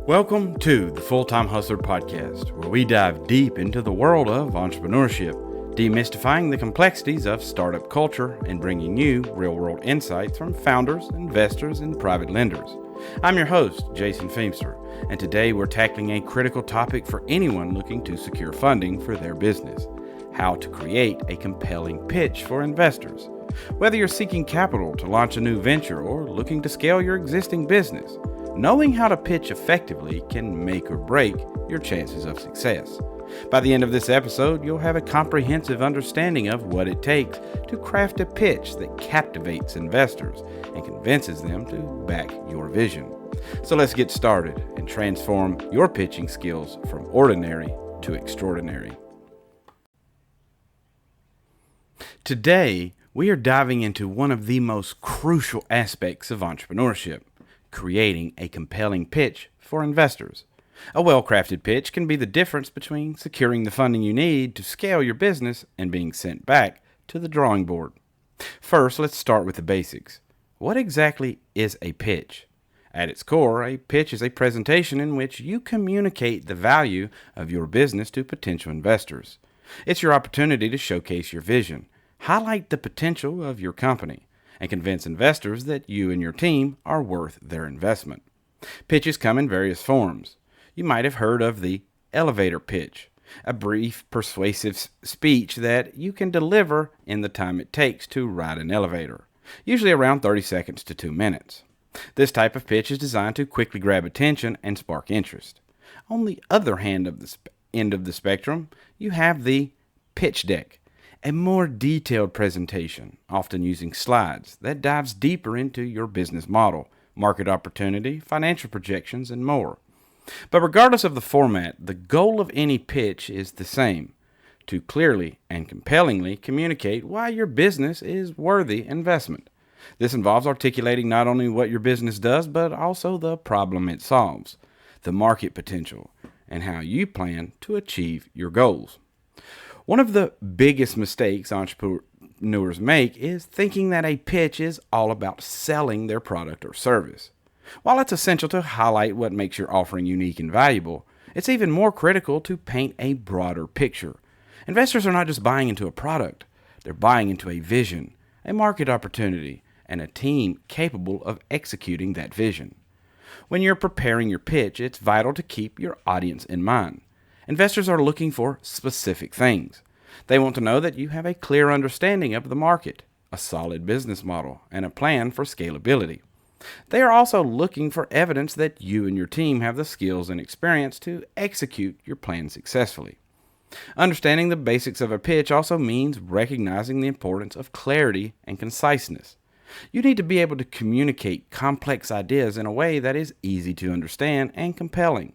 Welcome to the Full-Time Hustler Podcast, where we dive deep into the world of entrepreneurship, demystifying the complexities of startup culture and bringing you real-world insights from founders, investors, and private lenders. I'm your host, Jason Feimster, and today we're tackling a critical topic for anyone looking to secure funding for their business: how to create a compelling pitch for investors. Whether you're seeking capital to launch a new venture or looking to scale your existing business, knowing how to pitch effectively can make or break your chances of success. By the end of this episode, you'll have a comprehensive understanding of what it takes to craft a pitch that captivates investors and convinces them to back your vision. So let's get started and transform your pitching skills from ordinary to extraordinary. Today, we are diving into one of the most crucial aspects of entrepreneurship: creating a compelling pitch for investors. A well-crafted pitch can be the difference between securing the funding you need to scale your business and being sent back to the drawing board. First, let's start with the basics. What exactly is a pitch? At its core, a pitch is a presentation in which you communicate the value of your business to potential investors. It's your opportunity to showcase your vision, highlight the potential of your company, and convince investors that you and your team are worth their investment. Pitches come in various forms. You might have heard of the elevator pitch, a brief, persuasive speech that you can deliver in the time it takes to ride an elevator, usually around 30 seconds to 2 minutes. This type of pitch is designed to quickly grab attention and spark interest. On the other end of the spectrum, you have the pitch deck, a more detailed presentation, often using slides, that dives deeper into your business model, market opportunity, financial projections, and more. But regardless of the format, the goal of any pitch is the same: to clearly and compellingly communicate why your business is worthy investment. This involves articulating not only what your business does, but also the problem it solves, the market potential, and how you plan to achieve your goals. One of the biggest mistakes entrepreneurs make is thinking that a pitch is all about selling their product or service. While it's essential to highlight what makes your offering unique and valuable, it's even more critical to paint a broader picture. Investors are not just buying into a product, they're buying into a vision, a market opportunity, and a team capable of executing that vision. When you're preparing your pitch, it's vital to keep your audience in mind. Investors are looking for specific things. They want to know that you have a clear understanding of the market, a solid business model, and a plan for scalability. They are also looking for evidence that you and your team have the skills and experience to execute your plan successfully. Understanding the basics of a pitch also means recognizing the importance of clarity and conciseness. You need to be able to communicate complex ideas in a way that is easy to understand and compelling.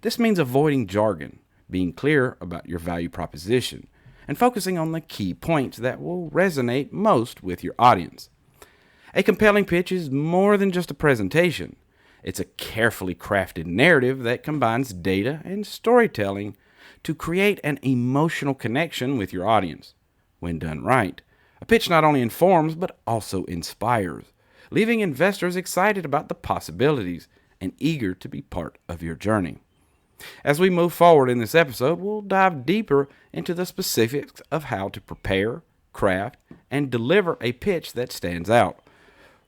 This means avoiding jargon, being clear about your value proposition, and focusing on the key points that will resonate most with your audience. A compelling pitch is more than just a presentation. It's a carefully crafted narrative that combines data and storytelling to create an emotional connection with your audience. When done right, a pitch not only informs but also inspires, leaving investors excited about the possibilities and eager to be part of your journey. As we move forward in this episode, we'll dive deeper into the specifics of how to prepare, craft, and deliver a pitch that stands out.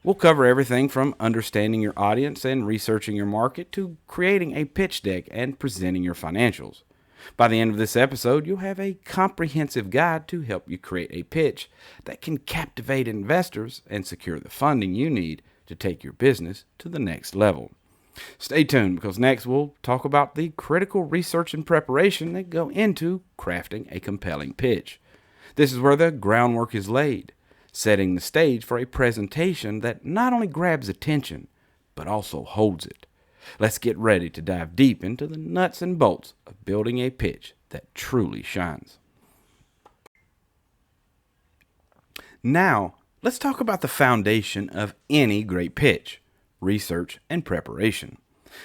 We'll cover everything from understanding your audience and researching your market to creating a pitch deck and presenting your financials. By the end of this episode, you'll have a comprehensive guide to help you create a pitch that can captivate investors and secure the funding you need to take your business to the next level. Stay tuned, because next we'll talk about the critical research and preparation that go into crafting a compelling pitch. This is where the groundwork is laid, setting the stage for a presentation that not only grabs attention, but also holds it. Let's get ready to dive deep into the nuts and bolts of building a pitch that truly shines. Now, let's talk about the foundation of any great pitch: research and preparation.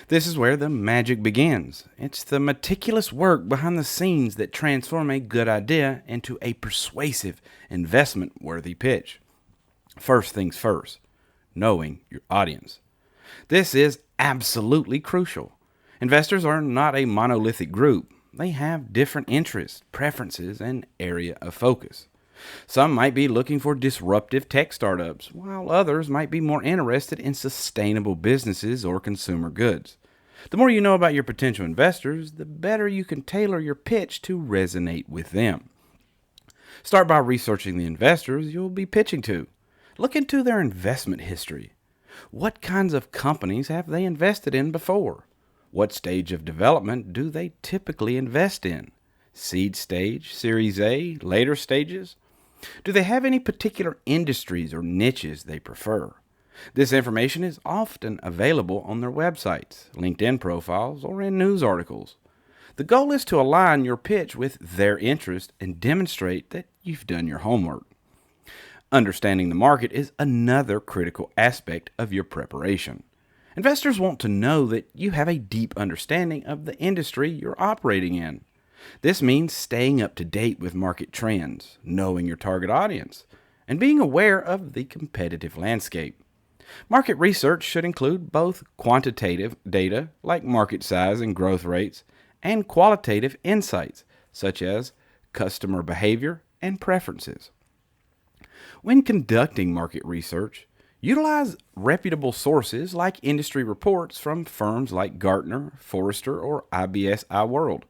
This is where the magic begins. It's the meticulous work behind the scenes that transform a good idea into a persuasive, investment-worthy pitch. First things first, knowing your audience. This is absolutely crucial. Investors are not a monolithic group. They have different interests, preferences, and area of focus. Some might be looking for disruptive tech startups, while others might be more interested in sustainable businesses or consumer goods. The more you know about your potential investors, the better you can tailor your pitch to resonate with them. Start by researching the investors you'll be pitching to. Look into their investment history. What kinds of companies have they invested in before? What stage of development do they typically invest in? Seed stage, Series A, later stages? Do they have any particular industries or niches they prefer? This information is often available on their websites, LinkedIn profiles, or in news articles. The goal is to align your pitch with their interest and demonstrate that you've done your homework. Understanding the market is another critical aspect of your preparation. Investors want to know that you have a deep understanding of the industry you're operating in. This means staying up to date with market trends, knowing your target audience, and being aware of the competitive landscape. Market research should include both quantitative data, like market size and growth rates, and qualitative insights, such as customer behavior and preferences. When conducting market research, utilize reputable sources like industry reports from firms like Gartner, Forrester, or IBS iWorld.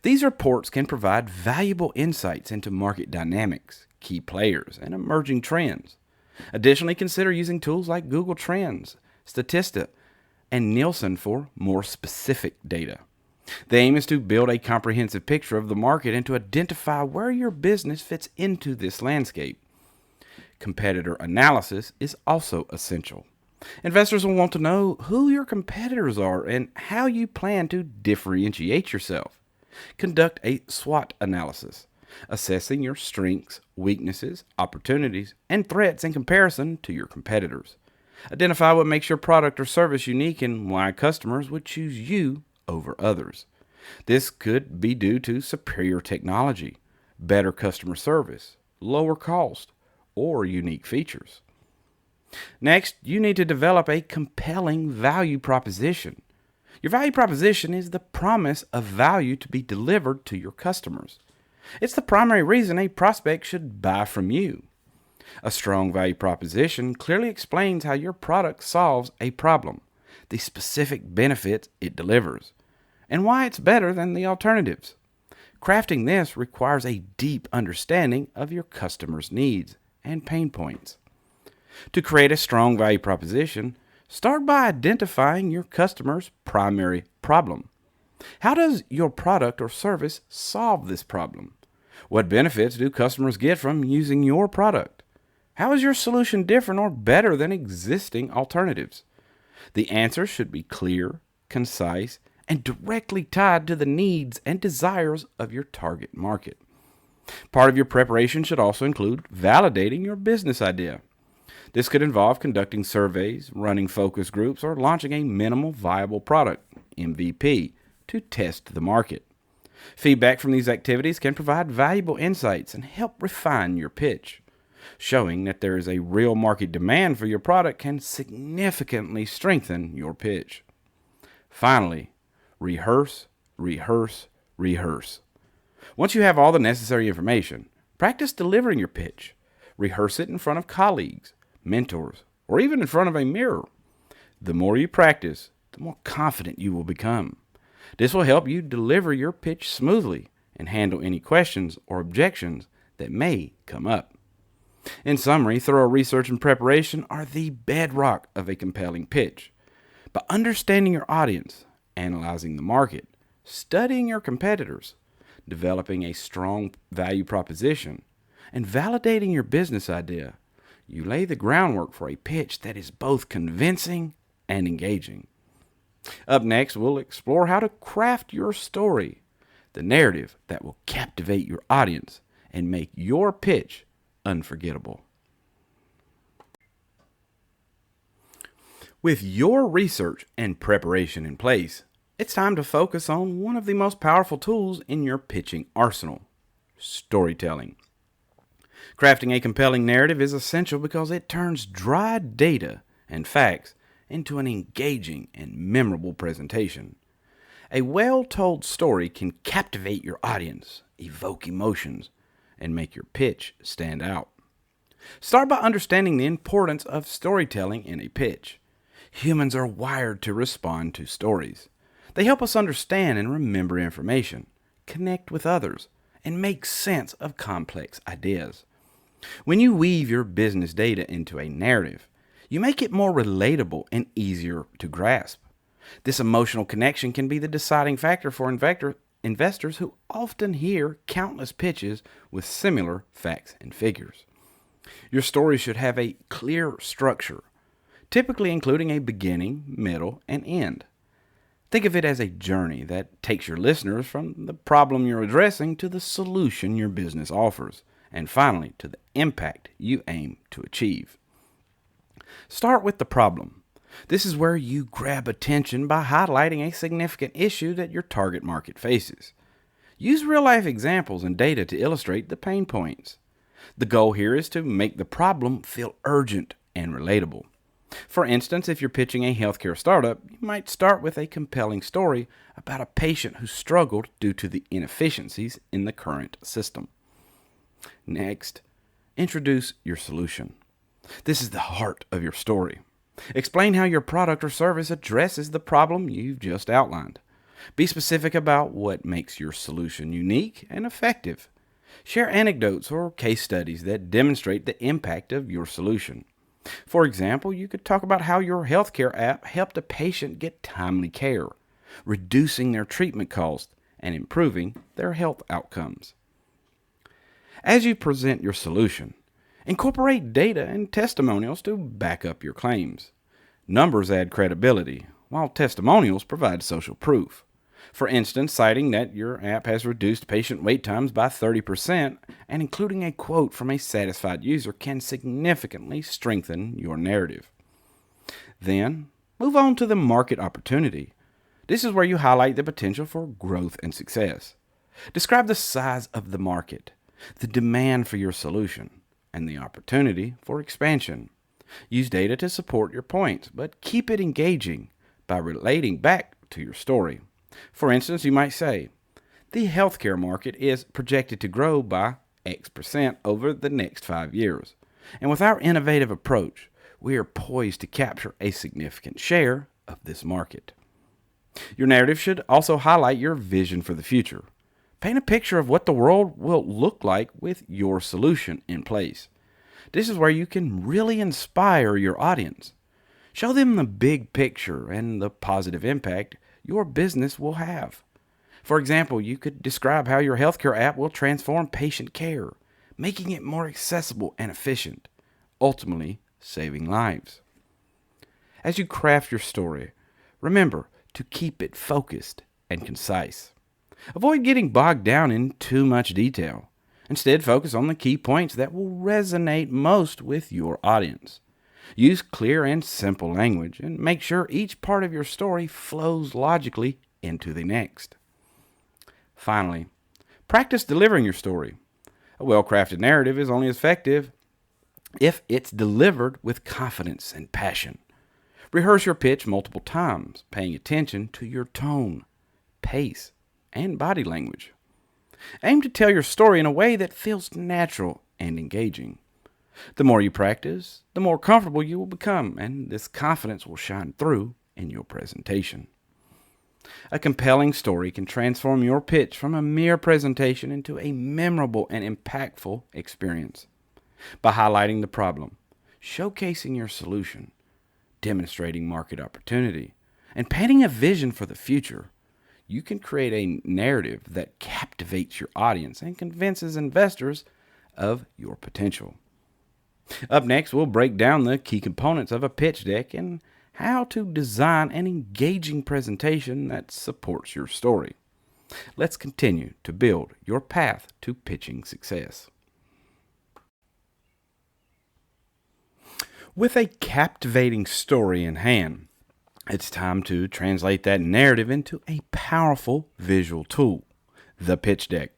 These reports can provide valuable insights into market dynamics, key players, and emerging trends. Additionally, consider using tools like Google Trends, Statista, and Nielsen for more specific data. The aim is to build a comprehensive picture of the market and to identify where your business fits into this landscape. Competitor analysis is also essential. Investors will want to know who your competitors are and how you plan to differentiate yourself. Conduct a SWOT analysis, assessing your strengths, weaknesses, opportunities, and threats in comparison to your competitors. Identify what makes your product or service unique and why customers would choose you over others. This could be due to superior technology, better customer service, lower cost, or unique features. Next, you need to develop a compelling value proposition. Your value proposition is the promise of value to be delivered to your customers. It's the primary reason a prospect should buy from you. A strong value proposition clearly explains how your product solves a problem, the specific benefits it delivers, and why it's better than the alternatives. Crafting this requires a deep understanding of your customers' needs and pain points. To create a strong value proposition, start by identifying your customer's primary problem. How does your product or service solve this problem? What benefits do customers get from using your product? How is your solution different or better than existing alternatives? The answer should be clear, concise, and directly tied to the needs and desires of your target market. Part of your preparation should also include validating your business idea. This could involve conducting surveys, running focus groups, or launching a minimal viable product, MVP, to test the market. Feedback from these activities can provide valuable insights and help refine your pitch. Showing that there is a real market demand for your product can significantly strengthen your pitch. Finally, rehearse, rehearse, rehearse. Once you have all the necessary information, practice delivering your pitch. Rehearse it in front of colleagues, mentors, or even in front of a mirror. The more you practice, the more confident you will become. This will help you deliver your pitch smoothly and handle any questions or objections that may come up. In summary, thorough research and preparation are the bedrock of a compelling pitch. By understanding your audience, analyzing the market, studying your competitors, developing a strong value proposition, and validating your business idea, you lay the groundwork for a pitch that is both convincing and engaging. Up next, we'll explore how to craft your story, the narrative that will captivate your audience and make your pitch unforgettable. With your research and preparation in place, it's time to focus on one of the most powerful tools in your pitching arsenal: storytelling. Crafting a compelling narrative is essential because it turns dry data and facts into an engaging and memorable presentation. A well-told story can captivate your audience, evoke emotions, and make your pitch stand out. Start by understanding the importance of storytelling in a pitch. Humans are wired to respond to stories. They help us understand and remember information, connect with others, and make sense of complex ideas. When you weave your business data into a narrative, you make it more relatable and easier to grasp. This emotional connection can be the deciding factor for investors who often hear countless pitches with similar facts and figures. Your story should have a clear structure, typically including a beginning, middle, and end. Think of it as a journey that takes your listeners from the problem you're addressing to the solution your business offers, and finally to the impact you aim to achieve. Start with the problem. This is where you grab attention by highlighting a significant issue that your target market faces. Use real-life examples and data to illustrate the pain points. The goal here is to make the problem feel urgent and relatable. For instance, if you're pitching a healthcare startup, you might start with a compelling story about a patient who struggled due to the inefficiencies in the current system. Next, introduce your solution. This is the heart of your story. Explain how your product or service addresses the problem you've just outlined. Be specific about what makes your solution unique and effective. Share anecdotes or case studies that demonstrate the impact of your solution. For example, you could talk about how your healthcare app helped a patient get timely care, reducing their treatment costs and improving their health outcomes. As you present your solution, incorporate data and testimonials to back up your claims. Numbers add credibility, while testimonials provide social proof. For instance, citing that your app has reduced patient wait times by 30% and including a quote from a satisfied user can significantly strengthen your narrative. Then, move on to the market opportunity. This is where you highlight the potential for growth and success. Describe the size of the market, the demand for your solution, and the opportunity for expansion. Use data to support your points, but keep it engaging by relating back to your story. For instance, you might say, the healthcare market is projected to grow by X% over the next 5 years. And with our innovative approach, we are poised to capture a significant share of this market. Your narrative should also highlight your vision for the future. Paint a picture of what the world will look like with your solution in place. This is where you can really inspire your audience. Show them the big picture and the positive impact your business will have. For example, you could describe how your healthcare app will transform patient care, making it more accessible and efficient, ultimately saving lives. As you craft your story, remember to keep it focused and concise. Avoid getting bogged down in too much detail. Instead, focus on the key points that will resonate most with your audience. Use clear and simple language and make sure each part of your story flows logically into the next. Finally, practice delivering your story. A well-crafted narrative is only as effective if it's delivered with confidence and passion. Rehearse your pitch multiple times, paying attention to your tone, pace, and body language. Aim to tell your story in a way that feels natural and engaging. The more you practice, the more comfortable you will become, and this confidence will shine through in your presentation. A compelling story can transform your pitch from a mere presentation into a memorable and impactful experience. By highlighting the problem, showcasing your solution, demonstrating market opportunity, and painting a vision for the future, you can create a narrative that captivates your audience and convinces investors of your potential. Up next, we'll break down the key components of a pitch deck and how to design an engaging presentation that supports your story. Let's continue to build your path to pitching success. With a captivating story in hand, it's time to translate that narrative into a powerful visual tool, the pitch deck.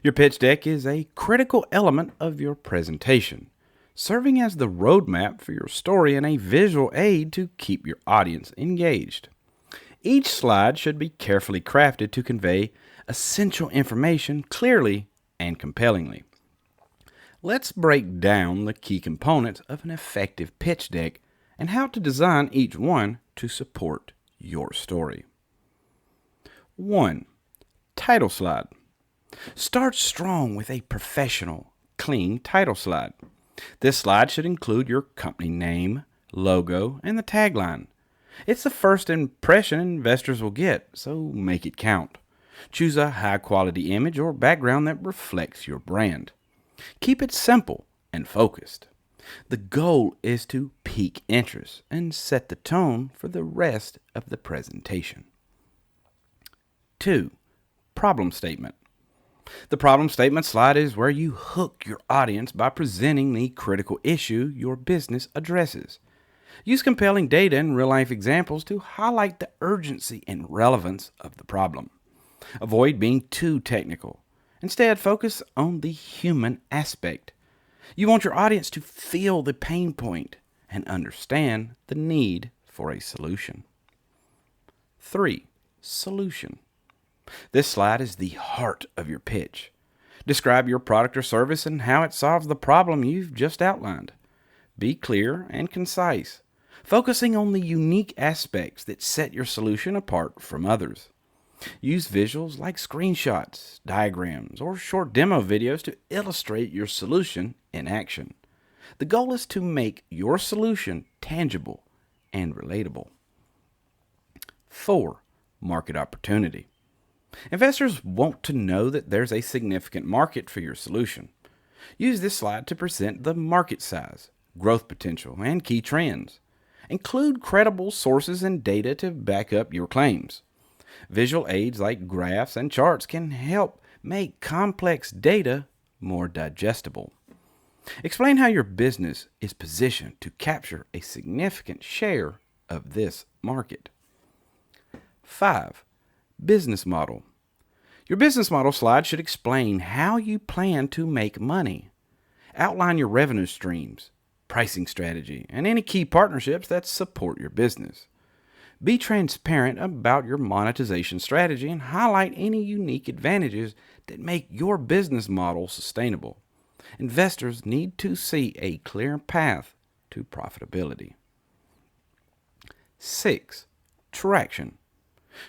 Your pitch deck is a critical element of your presentation, serving as the roadmap for your story and a visual aid to keep your audience engaged. Each slide should be carefully crafted to convey essential information clearly and compellingly. Let's break down the key components of an effective pitch deck and how to design each one to support your story. 1. Title slide. Start strong with a professional, clean title slide. This slide should include your company name, logo, and the tagline. It's the first impression investors will get, so make it count. Choose a high-quality image or background that reflects your brand. Keep it simple and focused. The goal is to pique interest and set the tone for the rest of the presentation. 2. Problem statement. The problem statement slide is where you hook your audience by presenting the critical issue your business addresses. Use compelling data and real-life examples to highlight the urgency and relevance of the problem. Avoid being too technical. Instead, focus on the human aspect. You want your audience to feel the pain point and understand the need for a solution. 3. Solution. This slide is the heart of your pitch. Describe your product or service and how it solves the problem you've just outlined. Be clear and concise, focusing on the unique aspects that set your solution apart from others. Use visuals like screenshots, diagrams, or short demo videos to illustrate your solution in action. The goal is to make your solution tangible and relatable. 4. Market opportunity. Investors want to know that there's a significant market for your solution. Use this slide to present the market size, growth potential, and key trends. Include credible sources and data to back up your claims. Visual aids like graphs and charts can help make complex data more digestible. Explain how your business is positioned to capture a significant share of this market. 5. Business model. Your business model slide should explain how you plan to make money. Outline your revenue streams, pricing strategy, and any key partnerships that support your business. Be transparent about your monetization strategy and highlight any unique advantages that make your business model sustainable. Investors need to see a clear path to profitability. 6. Traction.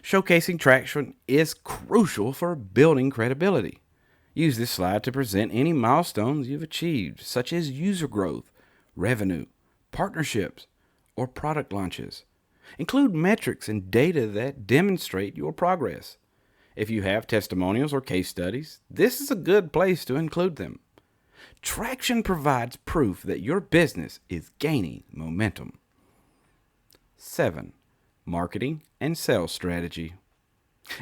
Showcasing traction is crucial for building credibility. Use this slide to present any milestones you've achieved, such as user growth, revenue, partnerships, or product launches. Include metrics and data that demonstrate your progress. If you have testimonials or case studies, this is a good place to include them. Traction provides proof that your business is gaining momentum. 7. Marketing and sales strategy.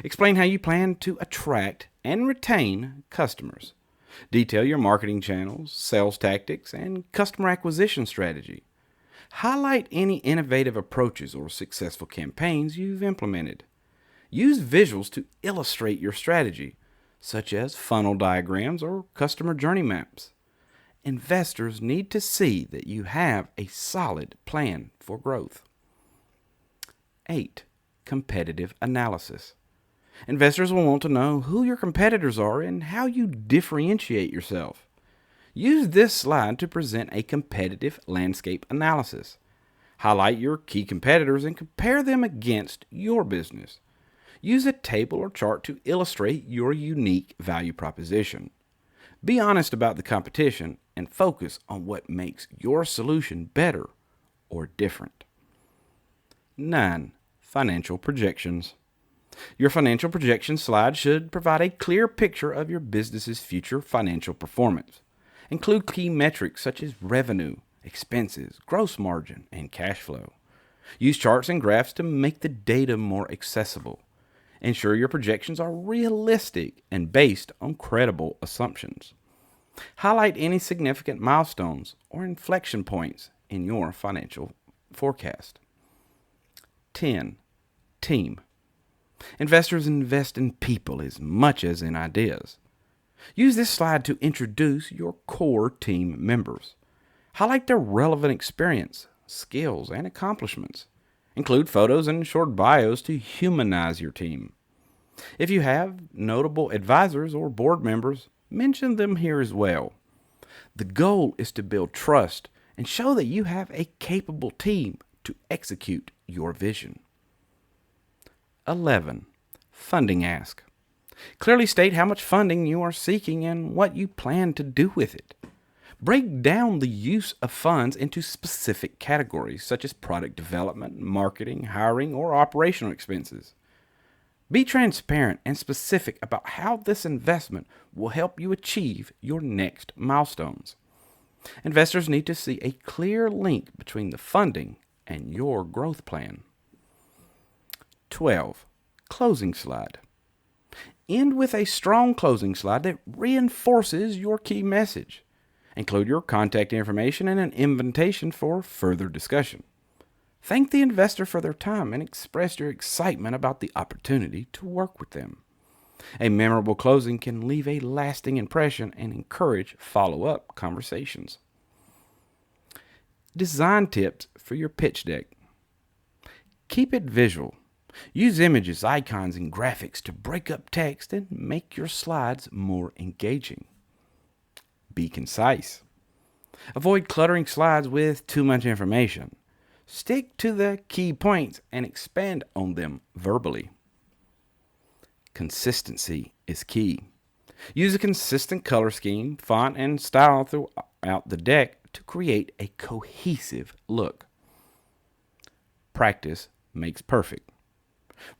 Explain how you plan to attract and retain customers. Detail your marketing channels, sales tactics, and customer acquisition strategy. Highlight any innovative approaches or successful campaigns you've implemented. Use visuals to illustrate your strategy, such as funnel diagrams or customer journey maps. Investors need to see that you have a solid plan for growth. 8. Competitive analysis. Investors will want to know who your competitors are and how you differentiate yourself. Use this slide to present a competitive landscape analysis. Highlight your key competitors and compare them against your business. Use a table or chart to illustrate your unique value proposition. Be honest about the competition and focus on what makes your solution better or different. 9. Financial projections. Your financial projection slide should provide a clear picture of your business's future financial performance. Include key metrics such as revenue, expenses, gross margin, and cash flow. Use charts and graphs to make the data more accessible. Ensure your projections are realistic and based on credible assumptions. Highlight any significant milestones or inflection points in your financial forecast. 10. Team. Investors invest in people as much as in ideas. Use this slide to introduce your core team members. Highlight their relevant experience, skills, and accomplishments. Include photos and short bios to humanize your team. If you have notable advisors or board members, mention them here as well. The goal is to build trust and show that you have a capable team to execute your vision. 11. Funding ask. Clearly state how much funding you are seeking and what you plan to do with it. Break down the use of funds into specific categories such as product development, marketing, hiring, or operational expenses. Be transparent and specific about how this investment will help you achieve your next milestones. Investors need to see a clear link between the funding and your growth plan. 12. Closing slide. End with a strong closing slide that reinforces your key message. Include your contact information and an invitation for further discussion. Thank the investor for their time and express your excitement about the opportunity to work with them. A memorable closing can leave a lasting impression and encourage follow-up conversations. Design tips for your pitch deck. Keep it visual. Use images, icons, and graphics to break up text and make your slides more engaging. Be concise. Avoid cluttering slides with too much information. Stick to the key points and expand on them verbally. Consistency is key. Use a consistent color scheme, font, and style throughout the deck to create a cohesive look. Practice makes perfect.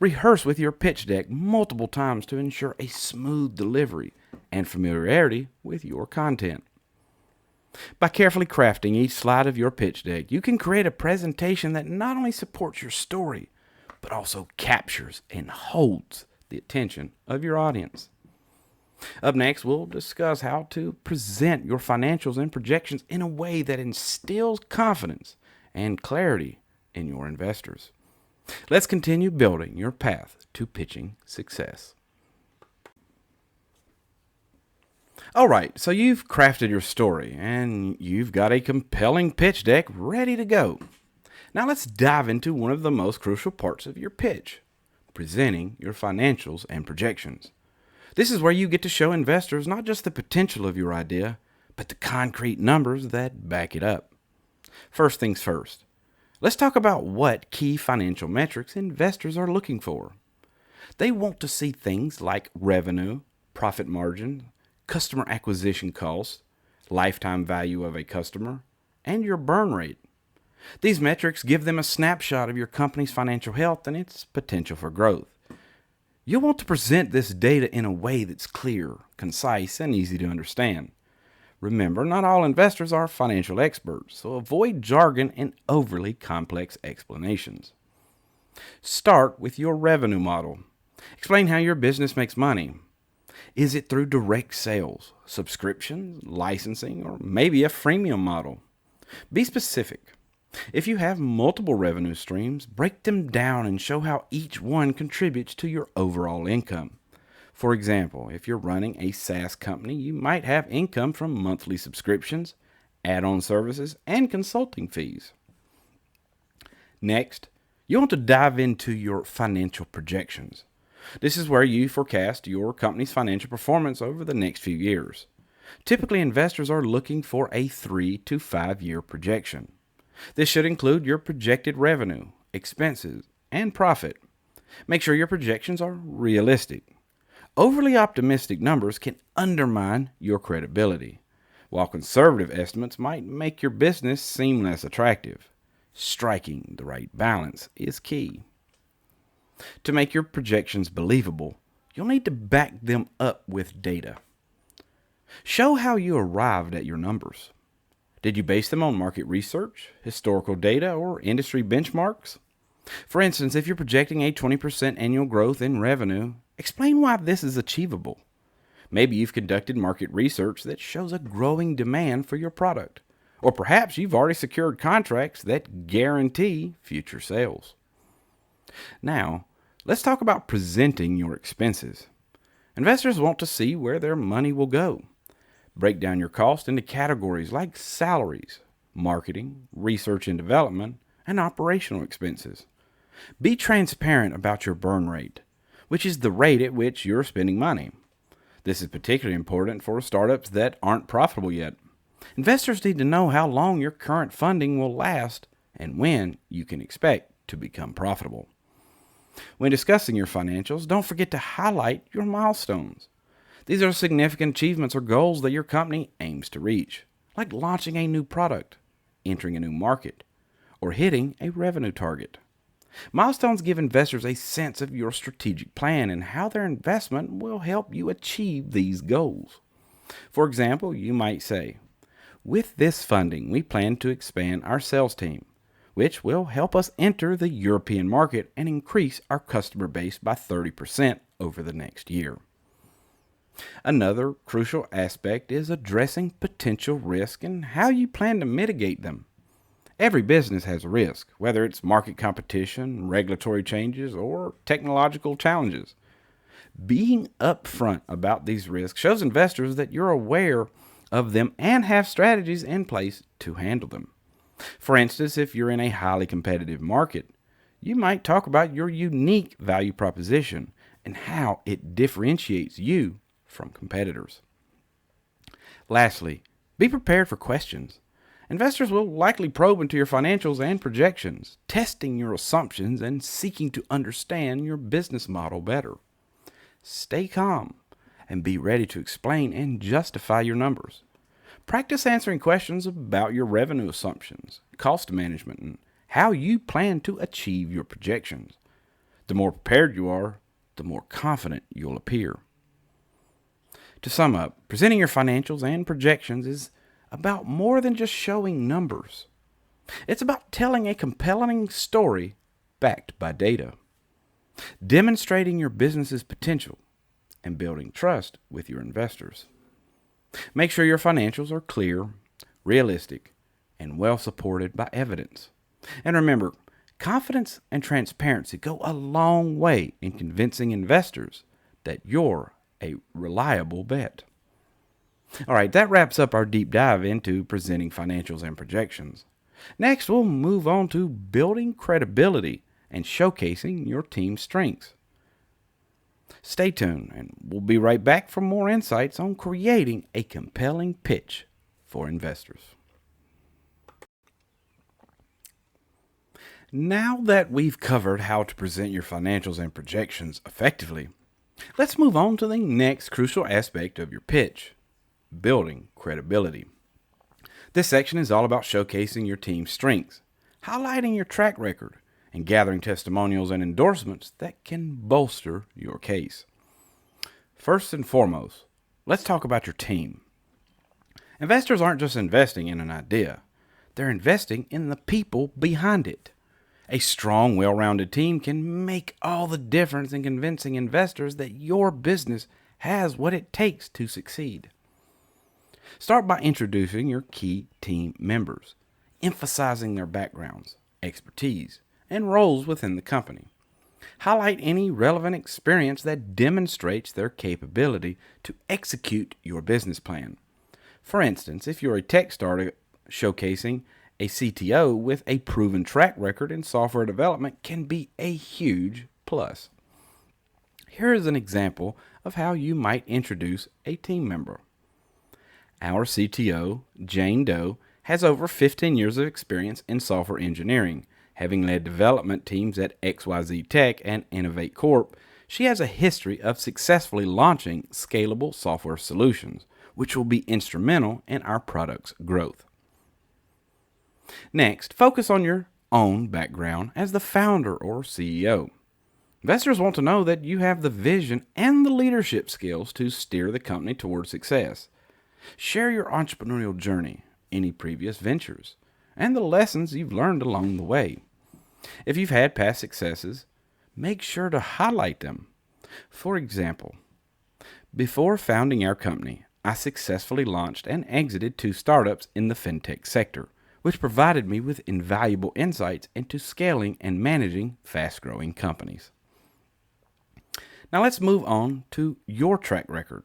Rehearse with your pitch deck multiple times to ensure a smooth delivery and familiarity with your content. By carefully crafting each slide of your pitch deck, you can create a presentation that not only supports your story, but also captures and holds the attention of your audience. Up next, we'll discuss how to present your financials and projections in a way that instills confidence and clarity in your investors. Let's continue building your path to pitching success. All right, so you've crafted your story and you've got a compelling pitch deck ready to go. Now let's dive into one of the most crucial parts of your pitch, presenting your financials and projections. This is where you get to show investors not just the potential of your idea, but the concrete numbers that back it up. First things first, let's talk about what key financial metrics investors are looking for. They want to see things like revenue, profit margin, customer acquisition costs, lifetime value of a customer, and your burn rate. These metrics give them a snapshot of your company's financial health and its potential for growth. You'll want to present this data in a way that's clear, concise, and easy to understand. Remember, not all investors are financial experts, so avoid jargon and overly complex explanations. Start with your revenue model. Explain how your business makes money. Is it through direct sales, subscriptions, licensing, or maybe a freemium model? Be specific. If you have multiple revenue streams, break them down and show how each one contributes to your overall income. For example, if you're running a SaaS company, you might have income from monthly subscriptions, add-on services, and consulting fees. Next, you want to dive into your financial projections. This is where you forecast your company's financial performance over the next few years. Typically, investors are looking for a 3 to 5 year projection. This should include your projected revenue, expenses, and profit. Make sure your projections are realistic. Overly optimistic numbers can undermine your credibility, while conservative estimates might make your business seem less attractive. Striking the right balance is key. To make your projections believable, you'll need to back them up with data. Show how you arrived at your numbers. Did you base them on market research, historical data, or industry benchmarks? For instance, if you're projecting a 20% annual growth in revenue, explain why this is achievable. Maybe you've conducted market research that shows a growing demand for your product. Or perhaps you've already secured contracts that guarantee future sales. Now, let's talk about presenting your expenses. Investors want to see where their money will go. Break down your cost into categories like salaries, marketing, research and development, and operational expenses. Be transparent about your burn rate, which is the rate at which you're spending money. This is particularly important for startups that aren't profitable yet. Investors need to know how long your current funding will last and when you can expect to become profitable. When discussing your financials, don't forget to highlight your milestones. These are significant achievements or goals that your company aims to reach, like launching a new product, entering a new market, or hitting a revenue target. Milestones give investors a sense of your strategic plan and how their investment will help you achieve these goals. For example, you might say, with this funding, we plan to expand our sales team, which will help us enter the European market and increase our customer base by 30% over the next year. Another crucial aspect is addressing potential risk and how you plan to mitigate them. Every business has a risk, whether it's market competition, regulatory changes, or technological challenges. Being upfront about these risks shows investors that you're aware of them and have strategies in place to handle them. For instance, if you're in a highly competitive market, you might talk about your unique value proposition and how it differentiates you from competitors. Lastly, be prepared for questions. Investors will likely probe into your financials and projections, testing your assumptions and seeking to understand your business model better. Stay calm and be ready to explain and justify your numbers. Practice answering questions about your revenue assumptions, cost management, and how you plan to achieve your projections. The more prepared you are, the more confident you'll appear. To sum up, presenting your financials and projections is about more than just showing numbers. It's about telling a compelling story backed by data, demonstrating your business's potential, and building trust with your investors. Make sure your financials are clear, realistic, and well supported by evidence. And remember, confidence and transparency go a long way in convincing investors that you're a reliable bet. All right, that wraps up our deep dive into presenting financials and projections. Next, we'll move on to building credibility and showcasing your team's strengths. Stay tuned, and we'll be right back for more insights on creating a compelling pitch for investors. Now that we've covered how to present your financials and projections effectively, let's move on to the next crucial aspect of your pitch: building credibility. This section is all about showcasing your team's strengths, highlighting your track record, and gathering testimonials and endorsements that can bolster your case. First and foremost, let's talk about your team. Investors aren't just investing in an idea, they're investing in the people behind it. A strong, well-rounded team can make all the difference in convincing investors that your business has what it takes to succeed. Start by introducing your key team members, emphasizing their backgrounds, expertise, and roles within the company. Highlight any relevant experience that demonstrates their capability to execute your business plan. For instance, if you're a tech startup, showcasing a CTO with a proven track record in software development can be a huge plus. Here is an example of how you might introduce a team member. Our CTO, Jane Doe, has over 15 years of experience in software engineering. Having led development teams at XYZ Tech and Innovate Corp., she has a history of successfully launching scalable software solutions, which will be instrumental in our product's growth. Next, focus on your own background as the founder or CEO. Investors want to know that you have the vision and the leadership skills to steer the company towards success. Share your entrepreneurial journey, any previous ventures, and the lessons you've learned along the way. If you've had past successes, make sure to highlight them. For example, before founding our company, I successfully launched and exited 2 startups in the fintech sector, which provided me with invaluable insights into scaling and managing fast-growing companies. Now let's move on to your track record.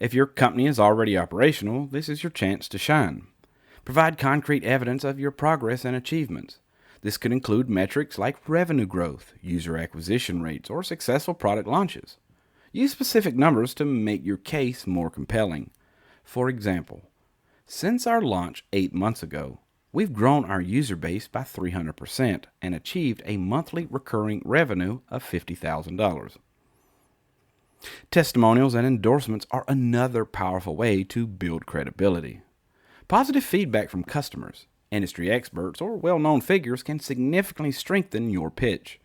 If your company is already operational, this is your chance to shine. Provide concrete evidence of your progress and achievements. This could include metrics like revenue growth, user acquisition rates, or successful product launches. Use specific numbers to make your case more compelling. For example, since our launch 8 months ago, we've grown our user base by 300% and achieved a monthly recurring revenue of $50,000. Testimonials and endorsements are another powerful way to build credibility. Positive feedback from customers, industry experts, or well-known figures can significantly strengthen your pitch.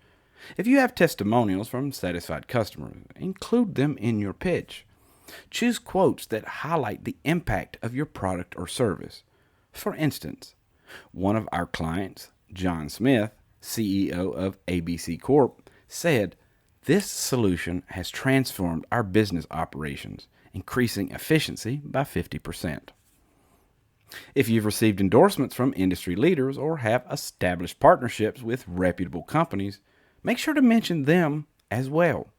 If you have testimonials from satisfied customers, include them in your pitch. Choose quotes that highlight the impact of your product or service. For instance, one of our clients, John Smith, CEO of ABC Corp., said, "This solution has transformed our business operations, increasing efficiency by 50%. If you've received endorsements from industry leaders or have established partnerships with reputable companies, make sure to mention them as well.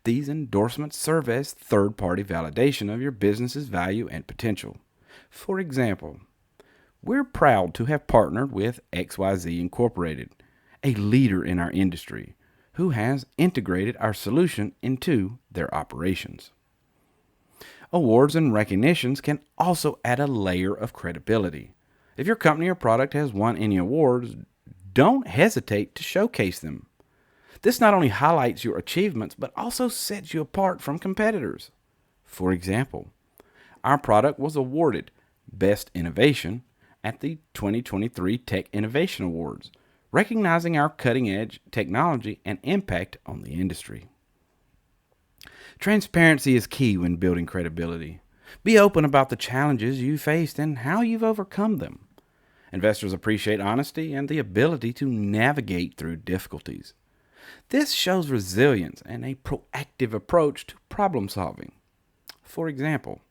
These endorsements serve as third-party validation of your business's value and potential. For example, we're proud to have partnered with XYZ Incorporated, a leader in our industry, who has integrated our solution into their operations." Awards and recognitions can also add a layer of credibility. If your company or product has won any awards, don't hesitate to showcase them. This not only highlights your achievements, but also sets you apart from competitors. For example, our product was awarded Best Innovation at the 2023 Tech Innovation Awards, recognizing our cutting-edge technology and impact on the industry. Transparency is key when building credibility. Be open about the challenges you faced and how you've overcome them. Investors appreciate honesty and the ability to navigate through difficulties. This shows resilience and a proactive approach to problem solving. For example,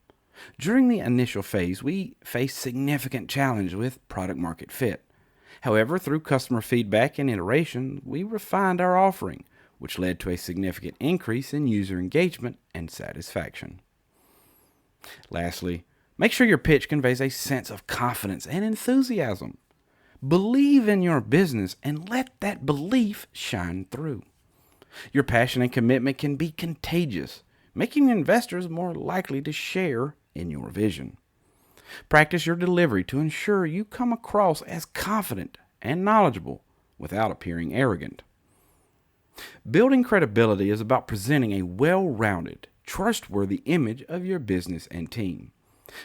during the initial phase, we faced significant challenge with product market fit. However, through customer feedback and iteration, we refined our offering, which led to a significant increase in user engagement and satisfaction. Lastly, make sure your pitch conveys a sense of confidence and enthusiasm. Believe in your business and let that belief shine through. Your passion and commitment can be contagious, making investors more likely to share in your vision. Practice your delivery to ensure you come across as confident and knowledgeable without appearing arrogant. Building credibility is about presenting a well-rounded, trustworthy image of your business and team.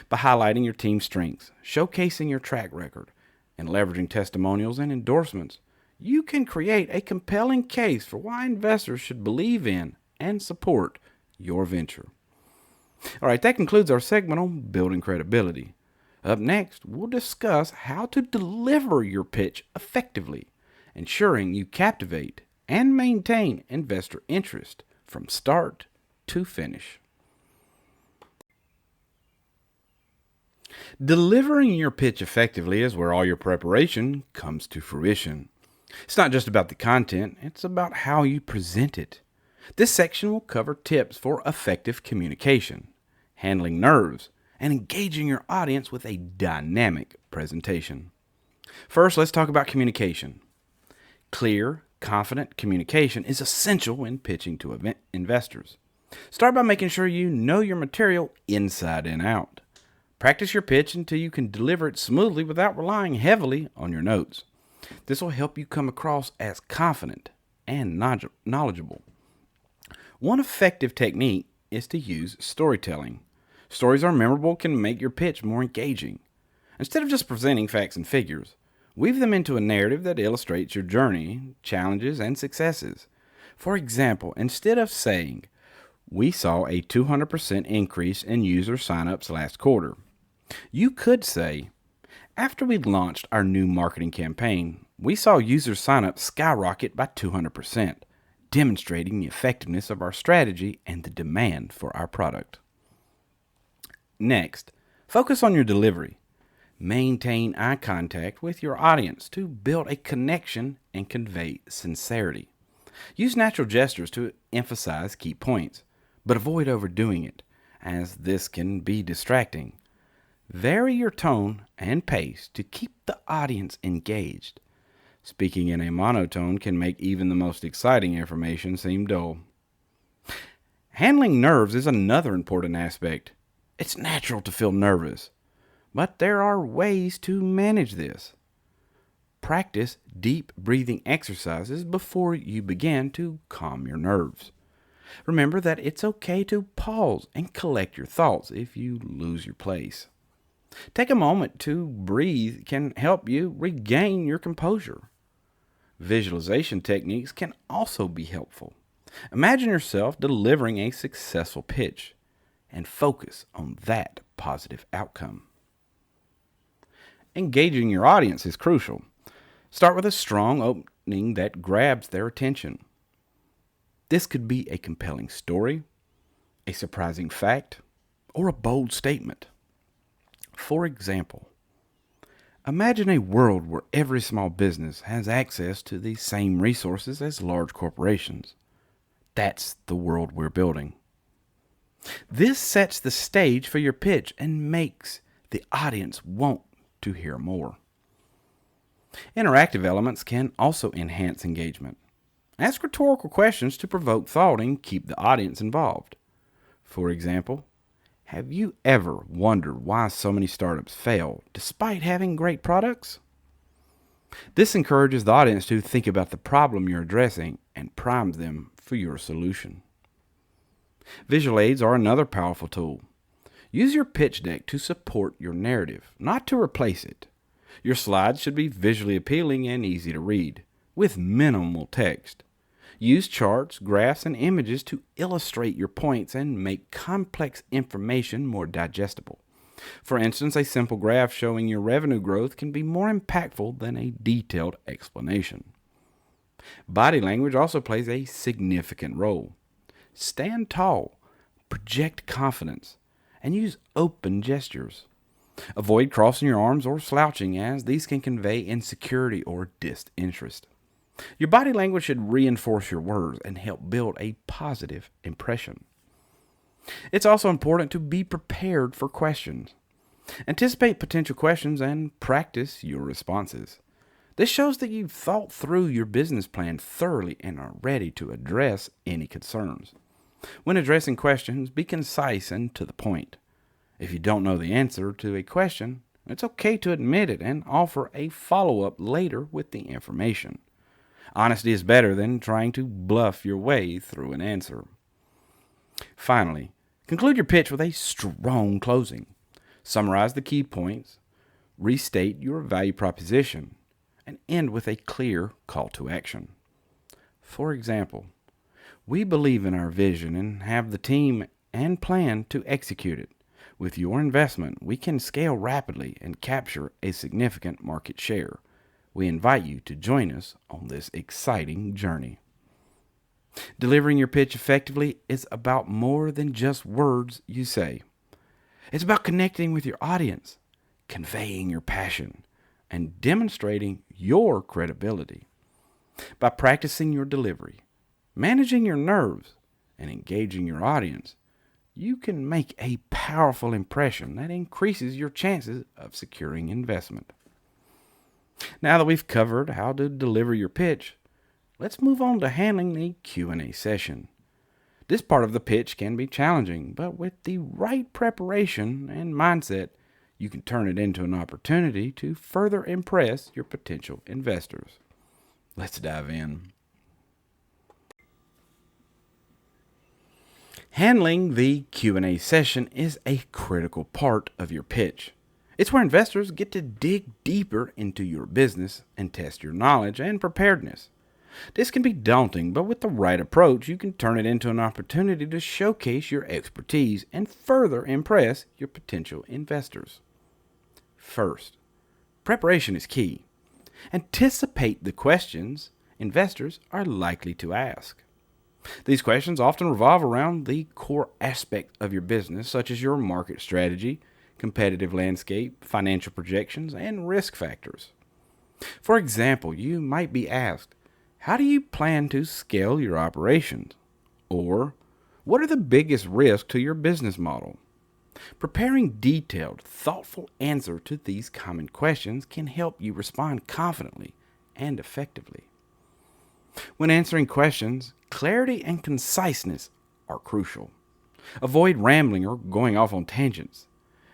By highlighting your team's strengths, showcasing your track record, and leveraging testimonials and endorsements, you can create a compelling case for why investors should believe in and support your venture. All right, that concludes our segment on building credibility. Up next, we'll discuss how to deliver your pitch effectively, ensuring you captivate and maintain investor interest from start to finish. Delivering your pitch effectively is where all your preparation comes to fruition. It's not just about the content, it's about how you present it. This section will cover tips for effective communication, handling nerves, and engaging your audience with a dynamic presentation. First, let's talk about communication. Clear, confident communication is essential when pitching to investors. Start by making sure you know your material inside and out. Practice your pitch until you can deliver it smoothly without relying heavily on your notes. This will help you come across as confident and knowledgeable. One effective technique is to use storytelling. Stories are memorable, can make your pitch more engaging. Instead of just presenting facts and figures, weave them into a narrative that illustrates your journey, challenges, and successes. For example, instead of saying, "We saw a 200% increase in user signups last quarter," you could say, "After we launched our new marketing campaign, we saw user signups skyrocket by 200%, demonstrating the effectiveness of our strategy and the demand for our product." Next, focus on your delivery. Maintain eye contact with your audience to build a connection and convey sincerity. Use natural gestures to emphasize key points, but avoid overdoing it, as this can be distracting. Vary your tone and pace to keep the audience engaged. Speaking in a monotone can make even the most exciting information seem dull. Handling nerves is another important aspect. It's natural to feel nervous, but there are ways to manage this. Practice deep breathing exercises before you begin to calm your nerves. Remember that it's okay to pause and collect your thoughts if you lose your place. Take a moment to breathe can help you regain your composure. Visualization techniques can also be helpful. Imagine yourself delivering a successful pitch and focus on that positive outcome. Engaging your audience is crucial. Start with a strong opening that grabs their attention. This could be a compelling story, a surprising fact, or a bold statement. For example, imagine a world where every small business has access to the same resources as large corporations. That's the world we're building. This sets the stage for your pitch and makes the audience want to hear more. Interactive elements can also enhance engagement. Ask rhetorical questions to provoke thought and keep the audience involved. For example, have you ever wondered why so many startups fail despite having great products? This encourages the audience to think about the problem you're addressing and primes them for your solution. Visual aids are another powerful tool. Use your pitch deck to support your narrative, not to replace it. Your slides should be visually appealing and easy to read, with minimal text. Use charts, graphs, and images to illustrate your points and make complex information more digestible. For instance, a simple graph showing your revenue growth can be more impactful than a detailed explanation. Body language also plays a significant role. Stand tall, project confidence, and use open gestures. Avoid crossing your arms or slouching, as these can convey insecurity or disinterest. Your body language should reinforce your words and help build a positive impression. It's also important to be prepared for questions. Anticipate potential questions and practice your responses. This shows that you've thought through your business plan thoroughly and are ready to address any concerns. When addressing questions, be concise and to the point. If you don't know the answer to a question, it's okay to admit it and offer a follow-up later with the information. Honesty is better than trying to bluff your way through an answer. Finally, conclude your pitch with a strong closing. Summarize the key points, restate your value proposition, and end with a clear call to action. For example, we believe in our vision and have the team and plan to execute it. With your investment, we can scale rapidly and capture a significant market share. We invite you to join us on this exciting journey. Delivering your pitch effectively is about more than just words you say. It's about connecting with your audience, conveying your passion, and demonstrating your credibility. By practicing your delivery, managing your nerves, and engaging your audience, you can make a powerful impression that increases your chances of securing investment. Now that we've covered how to deliver your pitch, let's move on to handling the Q&A session. This part of the pitch can be challenging, but with the right preparation and mindset, you can turn it into an opportunity to further impress your potential investors. Let's dive in. Handling the Q&A session is a critical part of your pitch. It's where investors get to dig deeper into your business and test your knowledge and preparedness. This can be daunting, but with the right approach, you can turn it into an opportunity to showcase your expertise and further impress your potential investors. First, preparation is key. Anticipate the questions investors are likely to ask. These questions often revolve around the core aspect of your business, such as your market strategy, competitive landscape, financial projections, and risk factors. For example, you might be asked, how do you plan to scale your operations? Or, what are the biggest risks to your business model? Preparing detailed, thoughtful answers to these common questions can help you respond confidently and effectively. When answering questions, clarity and conciseness are crucial. Avoid rambling or going off on tangents.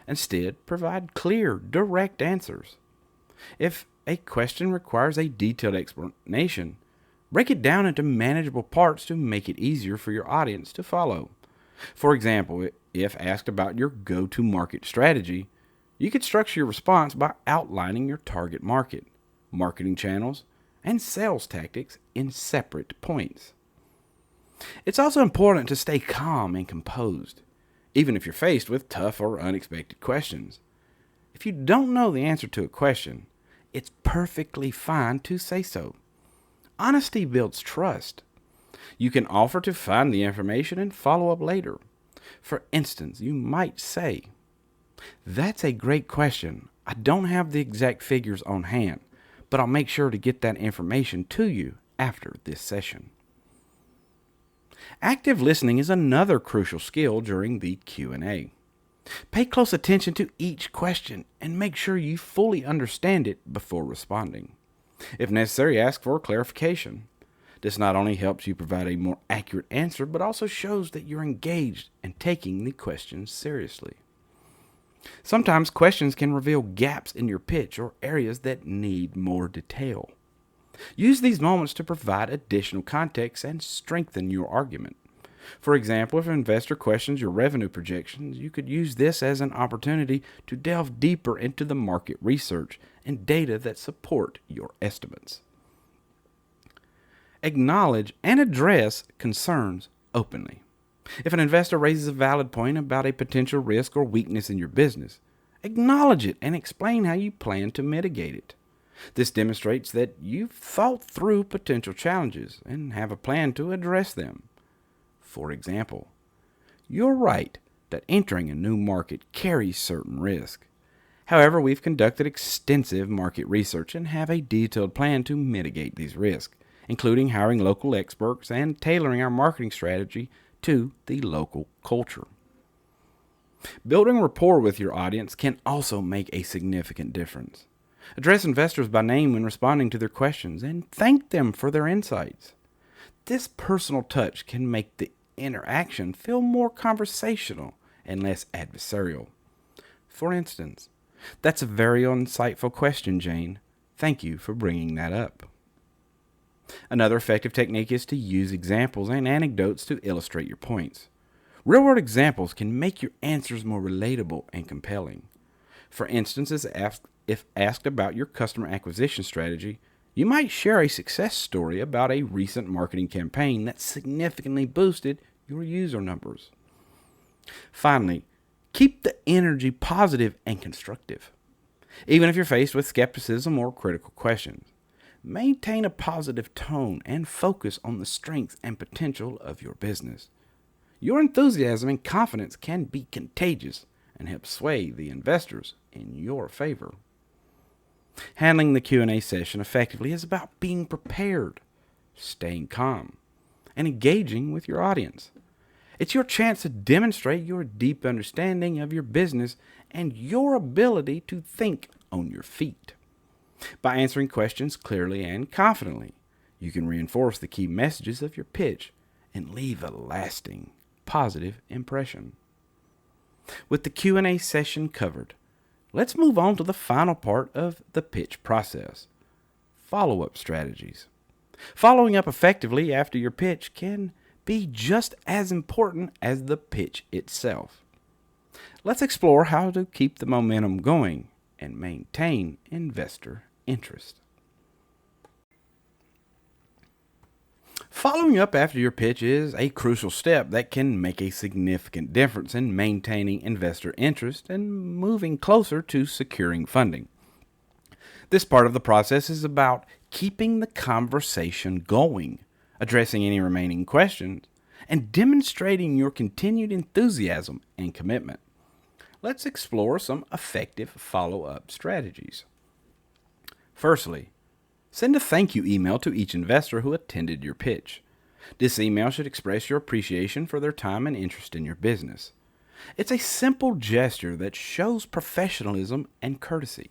Instead, provide clear, direct answers. If a question requires a detailed explanation, break it down into manageable parts to make it easier for your audience to follow. For example, if asked about your go-to-market strategy, you could structure your response by outlining your target market, marketing channels, and sales tactics in separate points. It's also important to stay calm and composed, even if you're faced with tough or unexpected questions. If you don't know the answer to a question, it's perfectly fine to say so. Honesty builds trust. You can offer to find the information and follow up later. For instance, you might say, "That's a great question. I don't have the exact figures on hand, but I'll make sure to get that information to you after this session." Active listening is another crucial skill during the Q&A. Pay close attention to each question and make sure you fully understand it before responding. If necessary, ask for clarification. This not only helps you provide a more accurate answer, but also shows that you're engaged and taking the question seriously. Sometimes questions can reveal gaps in your pitch or areas that need more detail. Use these moments to provide additional context and strengthen your argument. For example, if an investor questions your revenue projections, you could use this as an opportunity to delve deeper into the market research and data that support your estimates. Acknowledge and address concerns openly. If an investor raises a valid point about a potential risk or weakness in your business, acknowledge it and explain how you plan to mitigate it. This demonstrates that you've thought through potential challenges and have a plan to address them. For example, you're right that entering a new market carries certain risk. However, we've conducted extensive market research and have a detailed plan to mitigate these risks, including hiring local experts and tailoring our marketing strategy to the local culture. Building rapport with your audience can also make a significant difference. Address investors by name when responding to their questions and thank them for their insights. This personal touch can make the interaction feel more conversational and less adversarial. For instance, "That's a very insightful question, Jane. Thank you for bringing that up." Another effective technique is to use examples and anecdotes to illustrate your points. Real-world examples can make your answers more relatable and compelling. For instance, if asked about your customer acquisition strategy, you might share a success story about a recent marketing campaign that significantly boosted your user numbers. Finally, keep the energy positive and constructive. Even if you're faced with skepticism or critical questions, maintain a positive tone and focus on the strengths and potential of your business. Your enthusiasm and confidence can be contagious and help sway the investors in your favor. Handling the Q&A session effectively is about being prepared, staying calm, and engaging with your audience. It's your chance to demonstrate your deep understanding of your business and your ability to think on your feet. By answering questions clearly and confidently, you can reinforce the key messages of your pitch and leave a lasting, positive impression. With the Q&A session covered, let's move on to the final part of the pitch process, follow-up strategies. Following up effectively after your pitch can be just as important as the pitch itself. Let's explore how to keep the momentum going and maintain investor interest. Following up after your pitch is a crucial step that can make a significant difference in maintaining investor interest and moving closer to securing funding. This part of the process is about keeping the conversation going, addressing any remaining questions, and demonstrating your continued enthusiasm and commitment. Let's explore some effective follow-up strategies. Firstly, send a thank you email to each investor who attended your pitch. This email should express your appreciation for their time and interest in your business. It's a simple gesture that shows professionalism and courtesy.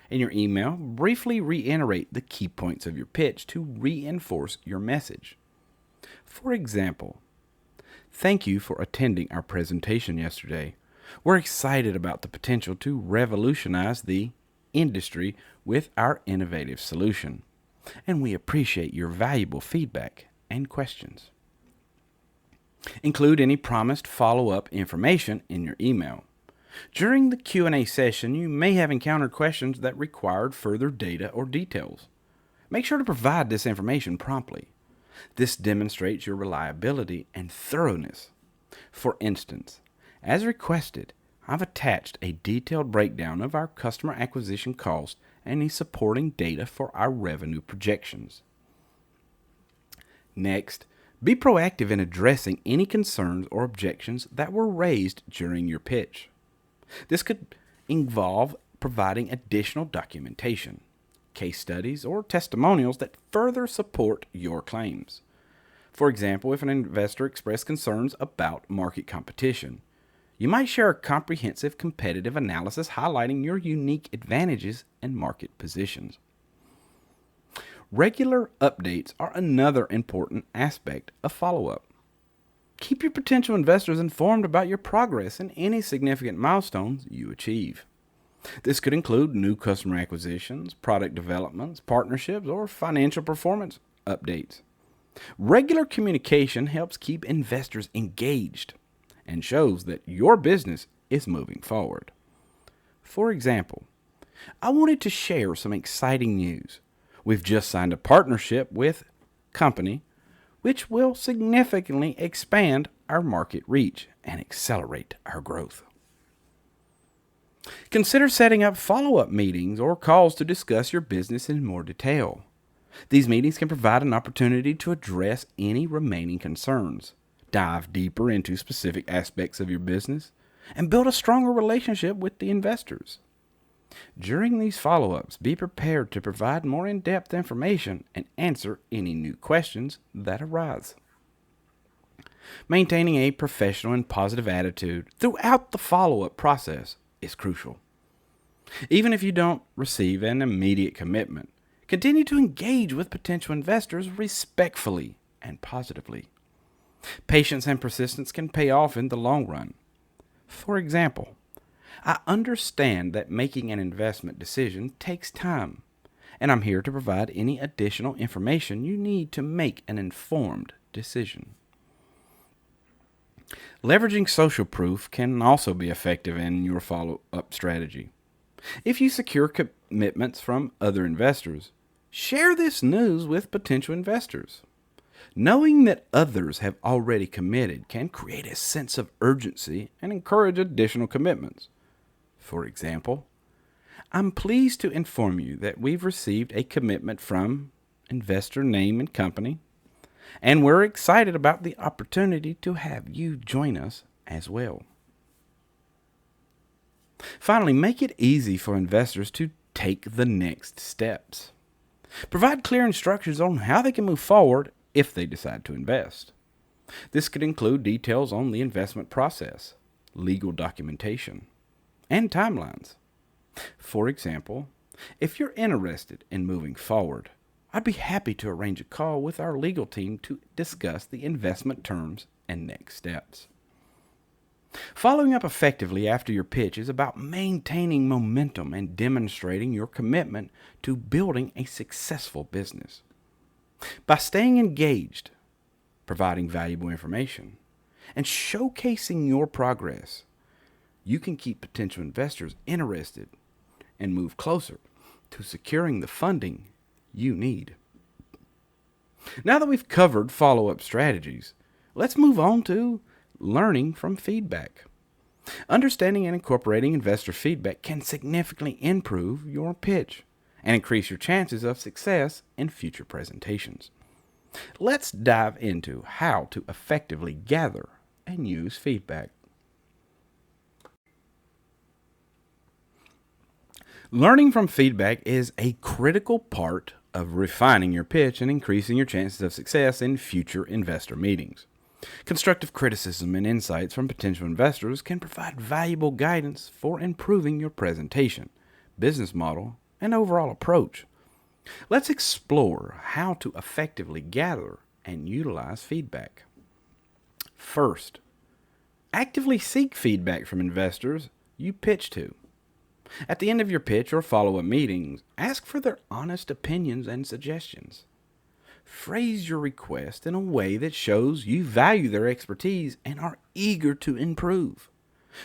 In your email, briefly reiterate the key points of your pitch to reinforce your message. For example, thank you for attending our presentation yesterday. We're excited about the potential to revolutionize the industry with our innovative solution, and we appreciate your valuable feedback and questions. Include any promised follow-up information in your email. During the Q&A session, you may have encountered questions that required further data or details. Make sure to provide this information promptly. This demonstrates your reliability and thoroughness. For instance, as requested, I've attached a detailed breakdown of our customer acquisition cost and the supporting data for our revenue projections. Next, be proactive in addressing any concerns or objections that were raised during your pitch. This could involve providing additional documentation, case studies, or testimonials that further support your claims. For example, if an investor expressed concerns about market competition, you might share a comprehensive competitive analysis highlighting your unique advantages and market positions. Regular updates are another important aspect of follow-up. Keep your potential investors informed about your progress and any significant milestones you achieve. This could include new customer acquisitions, product developments, partnerships, or financial performance updates. Regular communication helps keep investors engaged and shows that your business is moving forward. For example, I wanted to share some exciting news. We've just signed a partnership with company which will significantly expand our market reach and accelerate our growth. Consider setting up follow-up meetings or calls to discuss your business in more detail. These meetings can provide an opportunity to address any remaining concerns, dive deeper into specific aspects of your business, and build a stronger relationship with the investors. During these follow-ups, be prepared to provide more in-depth information and answer any new questions that arise. Maintaining a professional and positive attitude throughout the follow-up process is crucial. Even if you don't receive an immediate commitment, continue to engage with potential investors respectfully and positively. Patience and persistence can pay off in the long run. For example, I understand that making an investment decision takes time, and I'm here to provide any additional information you need to make an informed decision. Leveraging social proof can also be effective in your follow-up strategy. If you secure commitments from other investors, share this news with potential investors. Knowing that others have already committed can create a sense of urgency and encourage additional commitments. For example, I'm pleased to inform you that we've received a commitment from investor name and company, and we're excited about the opportunity to have you join us as well. Finally, make it easy for investors to take the next steps. Provide clear instructions on how they can move forward if they decide to invest. This could include details on the investment process, legal documentation, and timelines. For example, if you're interested in moving forward, I'd be happy to arrange a call with our legal team to discuss the investment terms and next steps. Following up effectively after your pitch is about maintaining momentum and demonstrating your commitment to building a successful business. By staying engaged, providing valuable information, and showcasing your progress, you can keep potential investors interested and move closer to securing the funding you need. Now that we've covered follow-up strategies, let's move on to learning from feedback. Understanding and incorporating investor feedback can significantly improve your pitch and increase your chances of success in future presentations. Let's dive into how to effectively gather and use feedback. Learning from feedback is a critical part of refining your pitch and increasing your chances of success in future investor meetings. Constructive criticism and insights from potential investors can provide valuable guidance for improving your presentation, business model, and overall approach. Let's explore how to effectively gather and utilize feedback. First, actively seek feedback from investors you pitch to. At the end of your pitch or follow-up meetings, ask for their honest opinions and suggestions. Phrase your request in a way that shows you value their expertise and are eager to improve.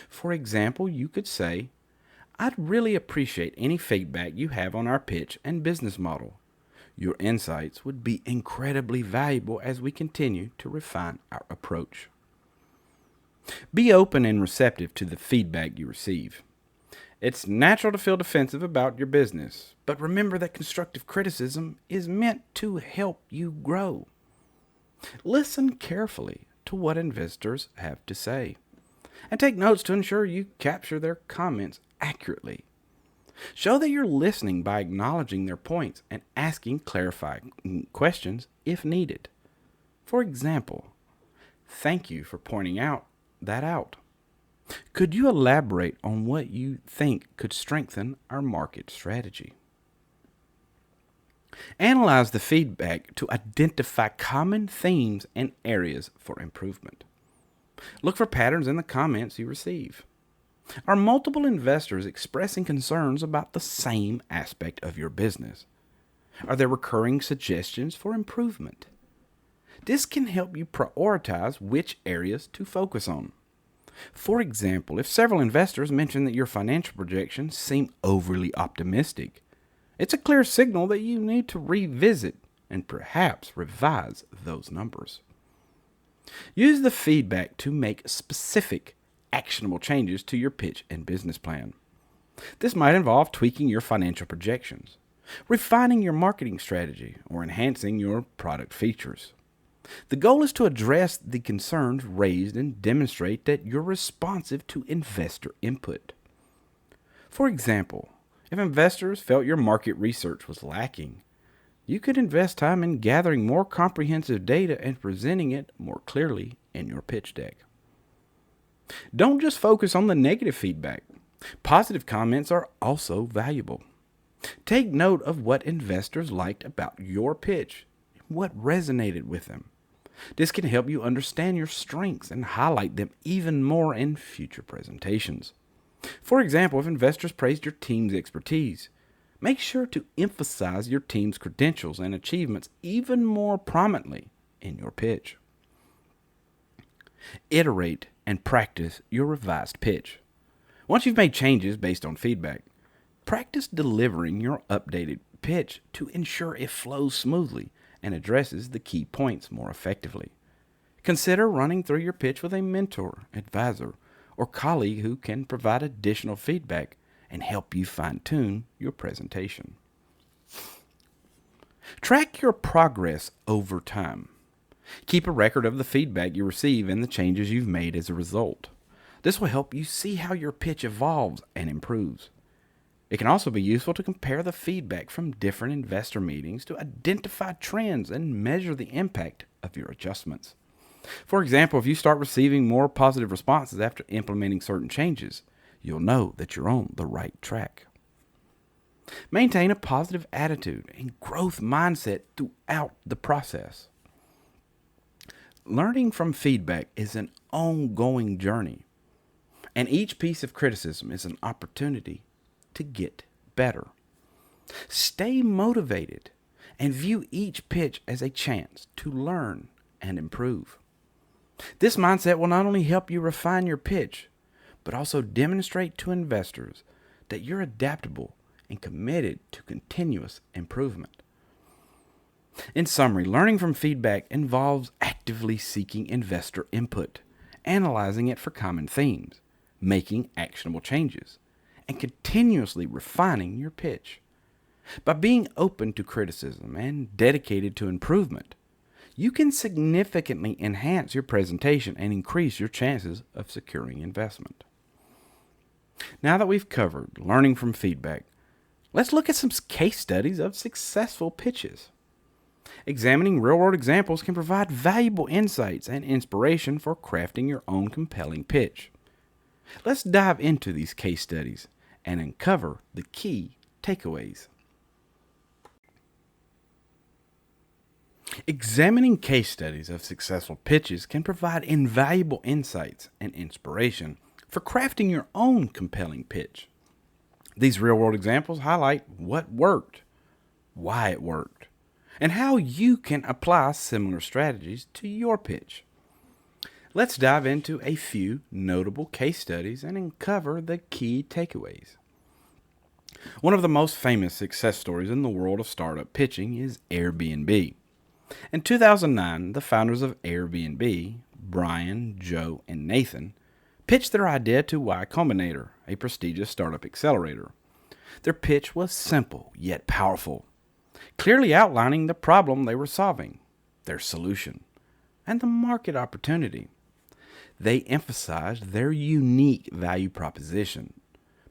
For example, you could say, "I'd really appreciate any feedback you have on our pitch and business model. Your insights would be incredibly valuable as we continue to refine our approach." Be open and receptive to the feedback you receive. It's natural to feel defensive about your business, but remember that constructive criticism is meant to help you grow. Listen carefully to what investors have to say, and take notes to ensure you capture their comments accurately. Show that you're listening by acknowledging their points and asking clarifying questions if needed. For example, "Thank you for pointing that out. Could you elaborate on what you think could strengthen our market strategy?" Analyze the feedback to identify common themes and areas for improvement. Look for patterns in the comments you receive. Are multiple investors expressing concerns about the same aspect of your business? Are there recurring suggestions for improvement? This can help you prioritize which areas to focus on. For example, if several investors mention that your financial projections seem overly optimistic, it's a clear signal that you need to revisit and perhaps revise those numbers. Use the feedback to make specific, actionable changes to your pitch and business plan. This might involve tweaking your financial projections, refining your marketing strategy, or enhancing your product features. The goal is to address the concerns raised and demonstrate that you're responsive to investor input. For example, if investors felt your market research was lacking, you could invest time in gathering more comprehensive data and presenting it more clearly in your pitch deck. Don't just focus on the negative feedback. Positive comments are also valuable. Take note of what investors liked about your pitch, what resonated with them. This can help you understand your strengths and highlight them even more in future presentations. For example, if investors praised your team's expertise, make sure to emphasize your team's credentials and achievements even more prominently in your pitch. Iterate and practice your revised pitch. Once you've made changes based on feedback, practice delivering your updated pitch to ensure it flows smoothly and addresses the key points more effectively. Consider running through your pitch with a mentor, advisor, or colleague who can provide additional feedback and help you fine-tune your presentation. Track your progress over time. Keep a record of the feedback you receive and the changes you've made as a result. This will help you see how your pitch evolves and improves. It can also be useful to compare the feedback from different investor meetings to identify trends and measure the impact of your adjustments. For example, if you start receiving more positive responses after implementing certain changes, you'll know that you're on the right track. Maintain a positive attitude and growth mindset throughout the process. Learning from feedback is an ongoing journey, and each piece of criticism is an opportunity to get better. Stay motivated and view each pitch as a chance to learn and improve. This mindset will not only help you refine your pitch, but also demonstrate to investors that you're adaptable and committed to continuous improvement. In summary, learning from feedback involves actively seeking investor input, analyzing it for common themes, making actionable changes, and continuously refining your pitch. By being open to criticism and dedicated to improvement, you can significantly enhance your presentation and increase your chances of securing investment. Now that we've covered learning from feedback, let's look at some case studies of successful pitches. Examining real-world examples can provide valuable insights and inspiration for crafting your own compelling pitch. Let's dive into these case studies and uncover the key takeaways. Examining case studies of successful pitches can provide invaluable insights and inspiration for crafting your own compelling pitch. These real-world examples highlight what worked, why it worked, and how you can apply similar strategies to your pitch. Let's dive into a few notable case studies and uncover the key takeaways. One of the most famous success stories in the world of startup pitching is Airbnb. In 2009, the founders of Airbnb, Brian, Joe, and Nathan, pitched their idea to Y Combinator, a prestigious startup accelerator. Their pitch was simple yet powerful, clearly outlining the problem they were solving, their solution, and the market opportunity. They emphasized their unique value proposition,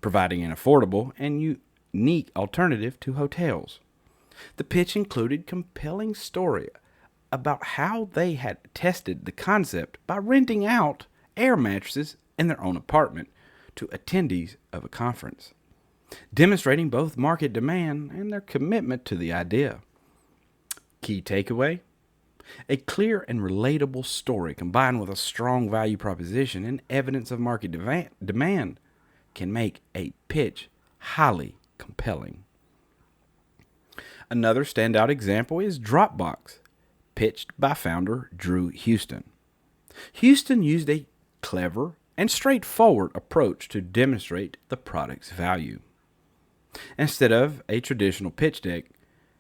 providing an affordable and unique alternative to hotels. The pitch included compelling story about how they had tested the concept by renting out air mattresses in their own apartment to attendees of a conference, demonstrating both market demand and their commitment to the idea. Key takeaway: a clear and relatable story combined with a strong value proposition and evidence of market demand can make a pitch highly compelling. Another standout example is Dropbox, pitched by founder Drew Houston. Houston used a clever and straightforward approach to demonstrate the product's value. Instead of a traditional pitch deck,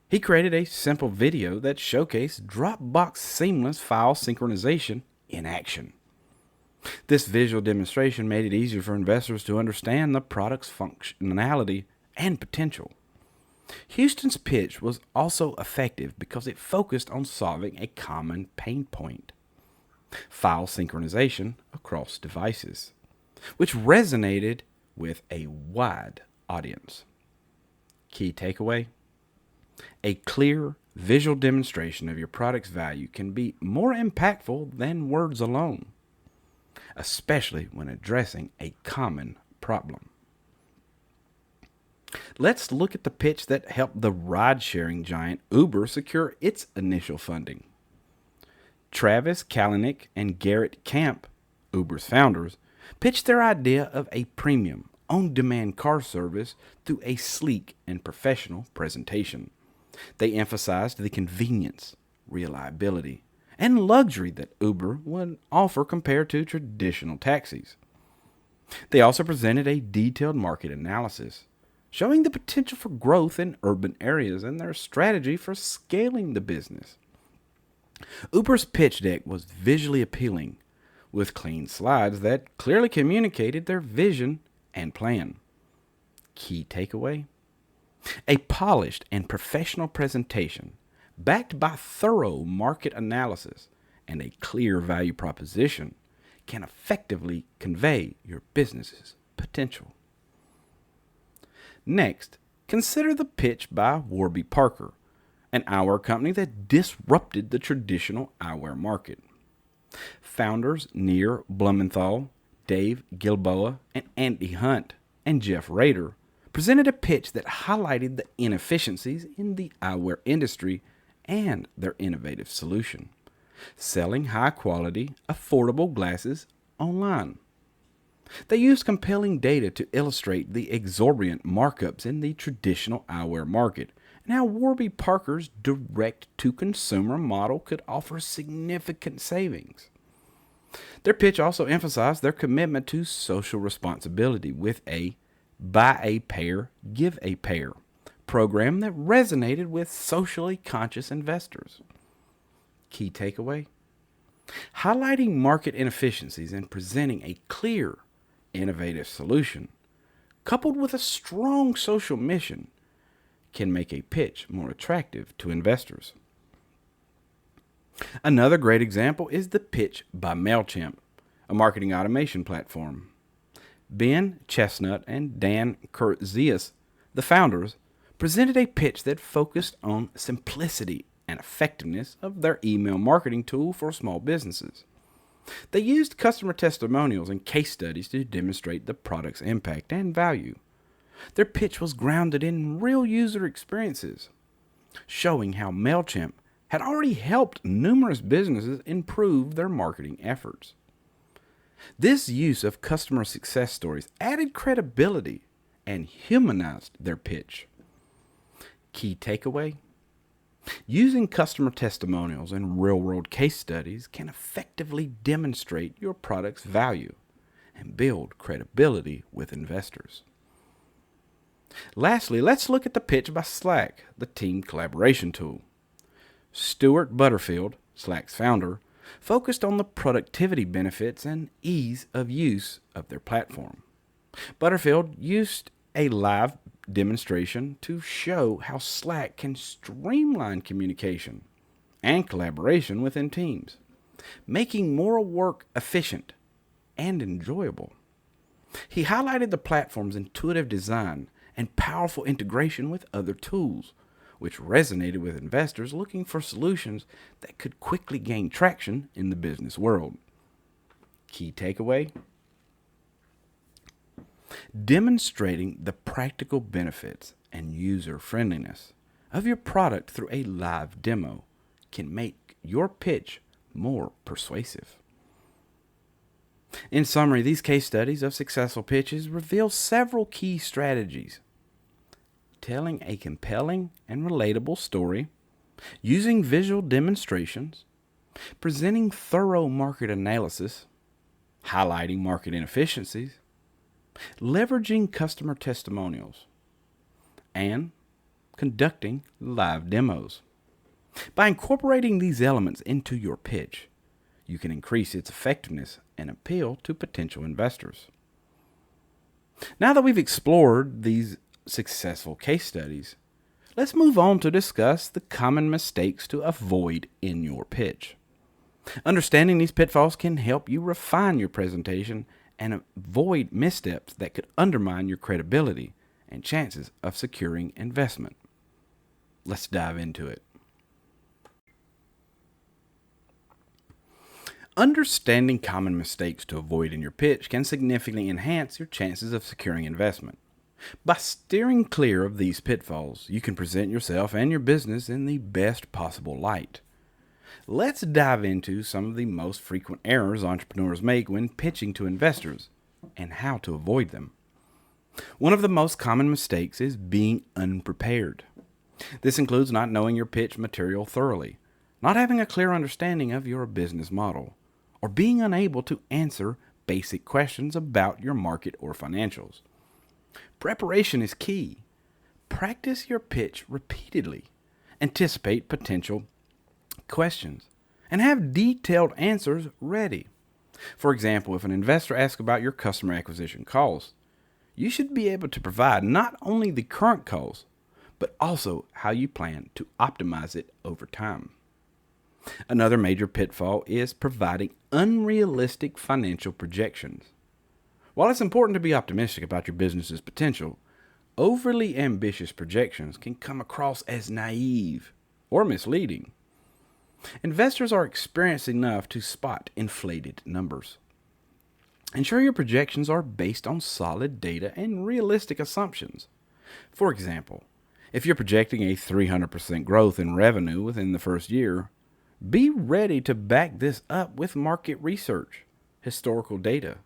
he created a simple video that showcased Dropbox seamless file synchronization in action. This visual demonstration made it easier for investors to understand the product's functionality and potential. Houston's pitch was also effective because it focused on solving a common pain point: file synchronization across devices, which resonated with a wide audience. Key takeaway: a clear visual demonstration of your product's value can be more impactful than words alone, especially when addressing a common problem. Let's look at the pitch that helped the ride-sharing giant Uber secure its initial funding. Travis Kalanick and Garrett Camp, Uber's founders, pitched their idea of a premium, on-demand car service through a sleek and professional presentation. They emphasized the convenience, reliability, and luxury that Uber would offer compared to traditional taxis. They also presented a detailed market analysis, showing the potential for growth in urban areas and their strategy for scaling the business. Uber's pitch deck was visually appealing, with clean slides that clearly communicated their vision and plan. Key takeaway: a polished and professional presentation, backed by thorough market analysis and a clear value proposition, can effectively convey your business's potential. Next, consider the pitch by Warby Parker, an eyewear company that disrupted the traditional eyewear market. Founders Near Blumenthal, Dave Gilboa, and Andy Hunt, and Jeff Rader presented a pitch that highlighted the inefficiencies in the eyewear industry and their innovative solution: selling high-quality, affordable glasses online. They used compelling data to illustrate the exorbitant markups in the traditional eyewear market and how Warby Parker's direct-to-consumer model could offer significant savings. Their pitch also emphasized their commitment to social responsibility with a buy a pair, give a pair program that resonated with socially conscious investors. Key takeaway: highlighting market inefficiencies and presenting a clear, innovative solution, coupled with a strong social mission, can make a pitch more attractive to investors. Another great example is the pitch by MailChimp, a marketing automation platform. Ben Chestnut and Dan Kurzius, the founders, presented a pitch that focused on simplicity and effectiveness of their email marketing tool for small businesses. They used customer testimonials and case studies to demonstrate the product's impact and value. Their pitch was grounded in real user experiences, showing how MailChimp had already helped numerous businesses improve their marketing efforts. This use of customer success stories added credibility and humanized their pitch. Key takeaway: using customer testimonials and real-world case studies can effectively demonstrate your product's value and build credibility with investors. Lastly, let's look at the pitch by Slack, the team collaboration tool. Stuart Butterfield, Slack's founder, focused on the productivity benefits and ease of use of their platform. Butterfield used a live demonstration to show how Slack can streamline communication and collaboration within teams, making more work efficient and enjoyable. He highlighted the platform's intuitive design and powerful integration with other tools, which resonated with investors looking for solutions that could quickly gain traction in the business world. Key takeaway: demonstrating the practical benefits and user friendliness of your product through a live demo can make your pitch more persuasive. In summary, these case studies of successful pitches reveal several key strategies: telling a compelling and relatable story, using visual demonstrations, presenting thorough market analysis, highlighting market inefficiencies, leveraging customer testimonials, and conducting live demos. By incorporating these elements into your pitch, you can increase its effectiveness and appeal to potential investors. Now that we've explored these successful case studies, let's move on to discuss the common mistakes to avoid in your pitch. Understanding these pitfalls can help you refine your presentation and avoid missteps that could undermine your credibility and chances of securing investment. Let's dive into it. Understanding common mistakes to avoid in your pitch can significantly enhance your chances of securing investment. By steering clear of these pitfalls, you can present yourself and your business in the best possible light. Let's dive into some of the most frequent errors entrepreneurs make when pitching to investors and how to avoid them. One of the most common mistakes is being unprepared. This includes not knowing your pitch material thoroughly, not having a clear understanding of your business model, or being unable to answer basic questions about your market or financials. Preparation is key. Practice your pitch repeatedly. Anticipate potential questions and have detailed answers ready. For example, if an investor asks about your customer acquisition costs, you should be able to provide not only the current costs, but also how you plan to optimize it over time. Another major pitfall is providing unrealistic financial projections. While it's important to be optimistic about your business's potential, overly ambitious projections can come across as naive or misleading. Investors are experienced enough to spot inflated numbers. Ensure your projections are based on solid data and realistic assumptions. For example, if you're projecting a 300% growth in revenue within the first year, be ready to back this up with market research, historical data,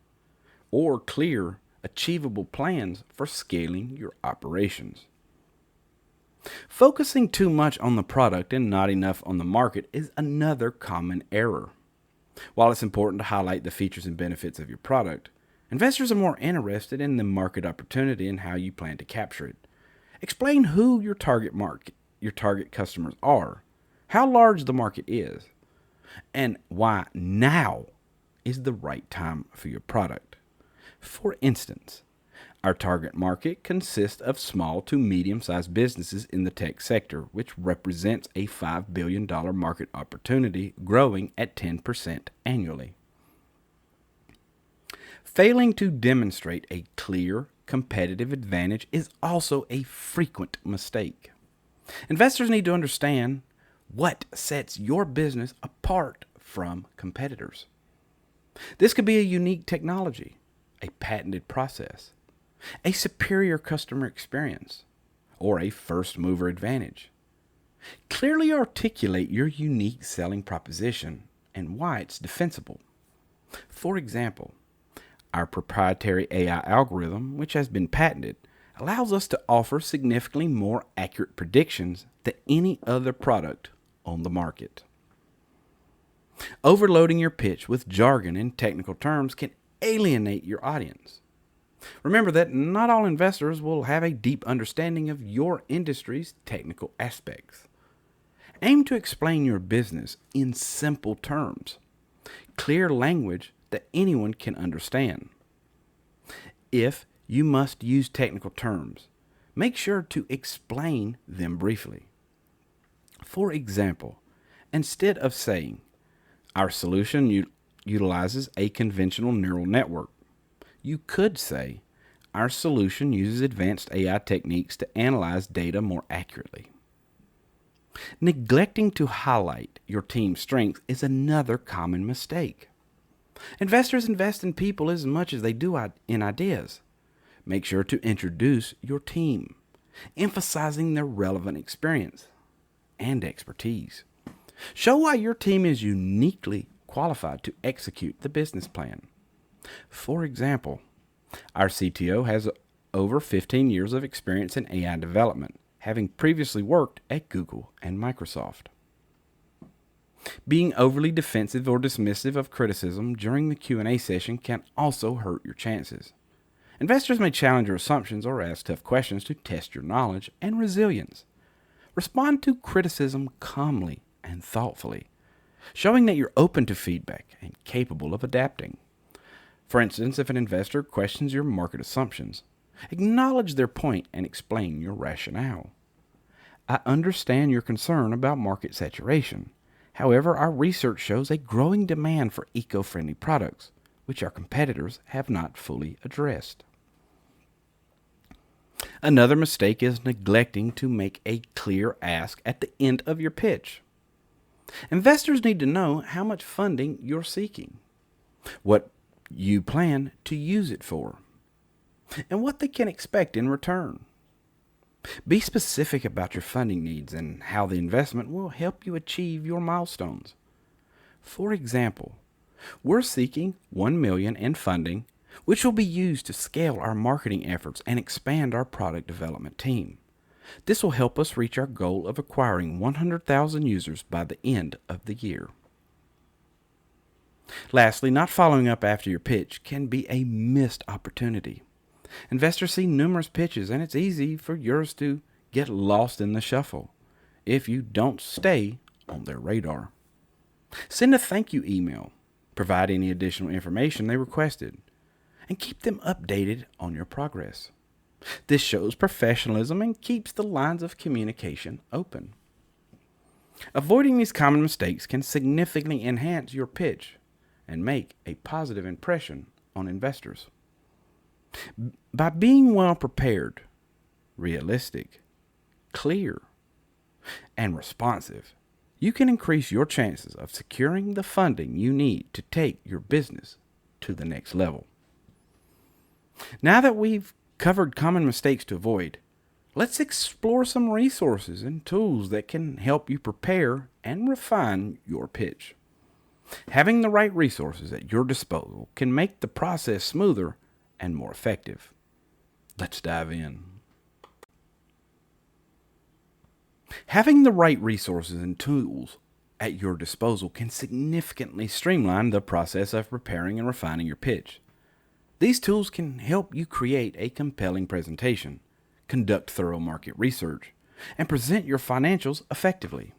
or clear, achievable plans for scaling your operations. Focusing too much on the product and not enough on the market is another common error. While it's important to highlight the features and benefits of your product, investors are more interested in the market opportunity and how you plan to capture it. Explain who your target customers are, how large the market is, and why now is the right time for your product. For instance, our target market consists of small to medium-sized businesses in the tech sector, which represents a $5 billion market opportunity growing at 10% annually. Failing to demonstrate a clear competitive advantage is also a frequent mistake. Investors need to understand what sets your business apart from competitors. This could be a unique technology, a patented process, a superior customer experience, or a first mover advantage. Clearly articulate your unique selling proposition and why it's defensible. For example, our proprietary AI algorithm, which has been patented, allows us to offer significantly more accurate predictions than any other product on the market. Overloading your pitch with jargon and technical terms can alienate your audience. Remember that not all investors will have a deep understanding of your industry's technical aspects. Aim to explain your business in simple terms, clear language that anyone can understand. If you must use technical terms, make sure to explain them briefly. For example, instead of saying, "Our solution utilizes a conventional neural network," you could say, "Our solution uses advanced AI techniques to analyze data more accurately." Neglecting to highlight your team's strengths is another common mistake. Investors invest in people as much as they do in ideas. Make sure to introduce your team, emphasizing their relevant experience and expertise. Show why your team is uniquely qualified to execute the business plan. For example, our CTO has over 15 years of experience in AI development, having previously worked at Google and Microsoft. Being overly defensive or dismissive of criticism during the Q&A session can also hurt your chances. Investors may challenge your assumptions or ask tough questions to test your knowledge and resilience. Respond to criticism calmly and thoughtfully, showing that you're open to feedback and capable of adapting. For instance, if an investor questions your market assumptions, acknowledge their point and explain your rationale. I understand your concern about market saturation. However, our research shows a growing demand for eco-friendly products, which our competitors have not fully addressed. Another mistake is neglecting to make a clear ask at the end of your pitch. Investors need to know how much funding you're seeking, what you plan to use it for, and what they can expect in return. Be specific about your funding needs and how the investment will help you achieve your milestones. For example, we're seeking $1 million in funding, which will be used to scale our marketing efforts and expand our product development team. This will help us reach our goal of acquiring 100,000 users by the end of the year. Lastly, not following up after your pitch can be a missed opportunity. Investors see numerous pitches, and it's easy for yours to get lost in the shuffle if you don't stay on their radar. Send a thank you email, provide any additional information they requested, and keep them updated on your progress. This shows professionalism and keeps the lines of communication open. Avoiding these common mistakes can significantly enhance your pitch and make a positive impression on investors. By being well prepared, realistic, clear, and responsive, you can increase your chances of securing the funding you need to take your business to the next level. Now that we've covered common mistakes to avoid, let's explore some resources and tools that can help you prepare and refine your pitch. Having the right resources at your disposal can make the process smoother and more effective. Let's dive in. Having the right resources and tools at your disposal can significantly streamline the process of preparing and refining your pitch. These tools can help you create a compelling presentation, conduct thorough market research, and present your financials effectively.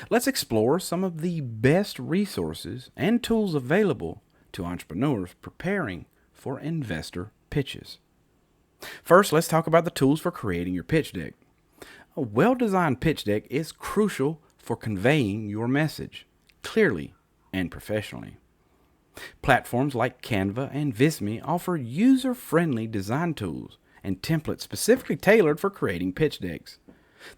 Let's explore some of the best resources and tools available to entrepreneurs preparing for investor pitches. First, let's talk about the tools for creating your pitch deck. A well-designed pitch deck is crucial for conveying your message clearly and professionally. Platforms like Canva and Visme offer user-friendly design tools and templates specifically tailored for creating pitch decks.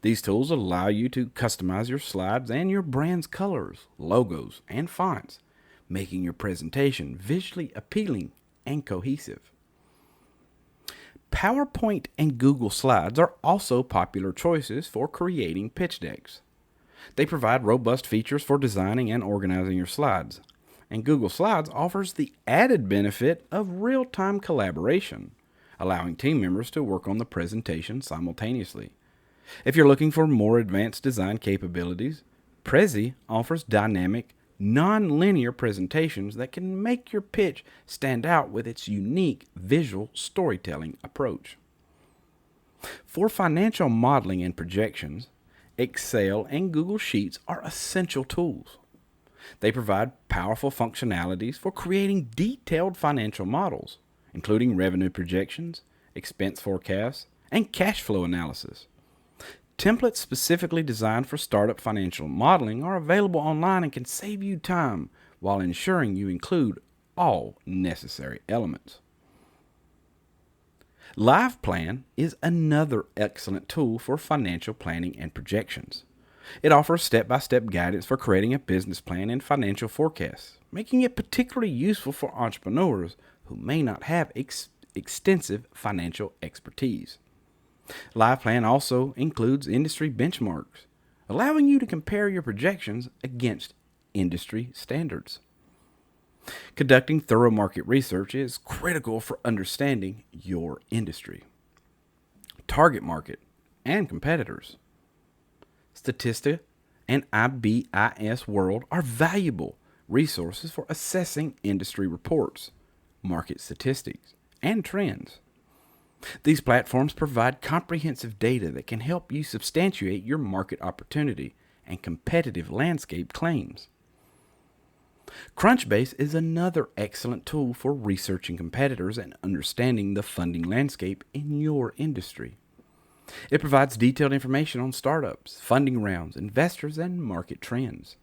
These tools allow you to customize your slides and your brand's colors, logos, and fonts, making your presentation visually appealing and cohesive. PowerPoint and Google Slides are also popular choices for creating pitch decks. They provide robust features for designing and organizing your slides. And Google Slides offers the added benefit of real-time collaboration, allowing team members to work on the presentation simultaneously. If you're looking for more advanced design capabilities, Prezi offers dynamic, non-linear presentations that can make your pitch stand out with its unique visual storytelling approach. For financial modeling and projections, Excel and Google Sheets are essential tools. They provide powerful functionalities for creating detailed financial models, including revenue projections, expense forecasts, and cash flow analysis. Templates specifically designed for startup financial modeling are available online and can save you time while ensuring you include all necessary elements. LivePlan is another excellent tool for financial planning and projections. It offers step-by-step guidance for creating a business plan and financial forecasts, making it particularly useful for entrepreneurs who may not have extensive financial expertise. LivePlan also includes industry benchmarks, allowing you to compare your projections against industry standards. Conducting thorough market research is critical for understanding your industry, target market, and competitors. Statista and IBIS World are valuable resources for assessing industry reports, market statistics, and trends. These platforms provide comprehensive data that can help you substantiate your market opportunity and competitive landscape claims. Crunchbase is another excellent tool for researching competitors and understanding the funding landscape in your industry. It provides detailed information on startups, funding rounds, investors, and market trends,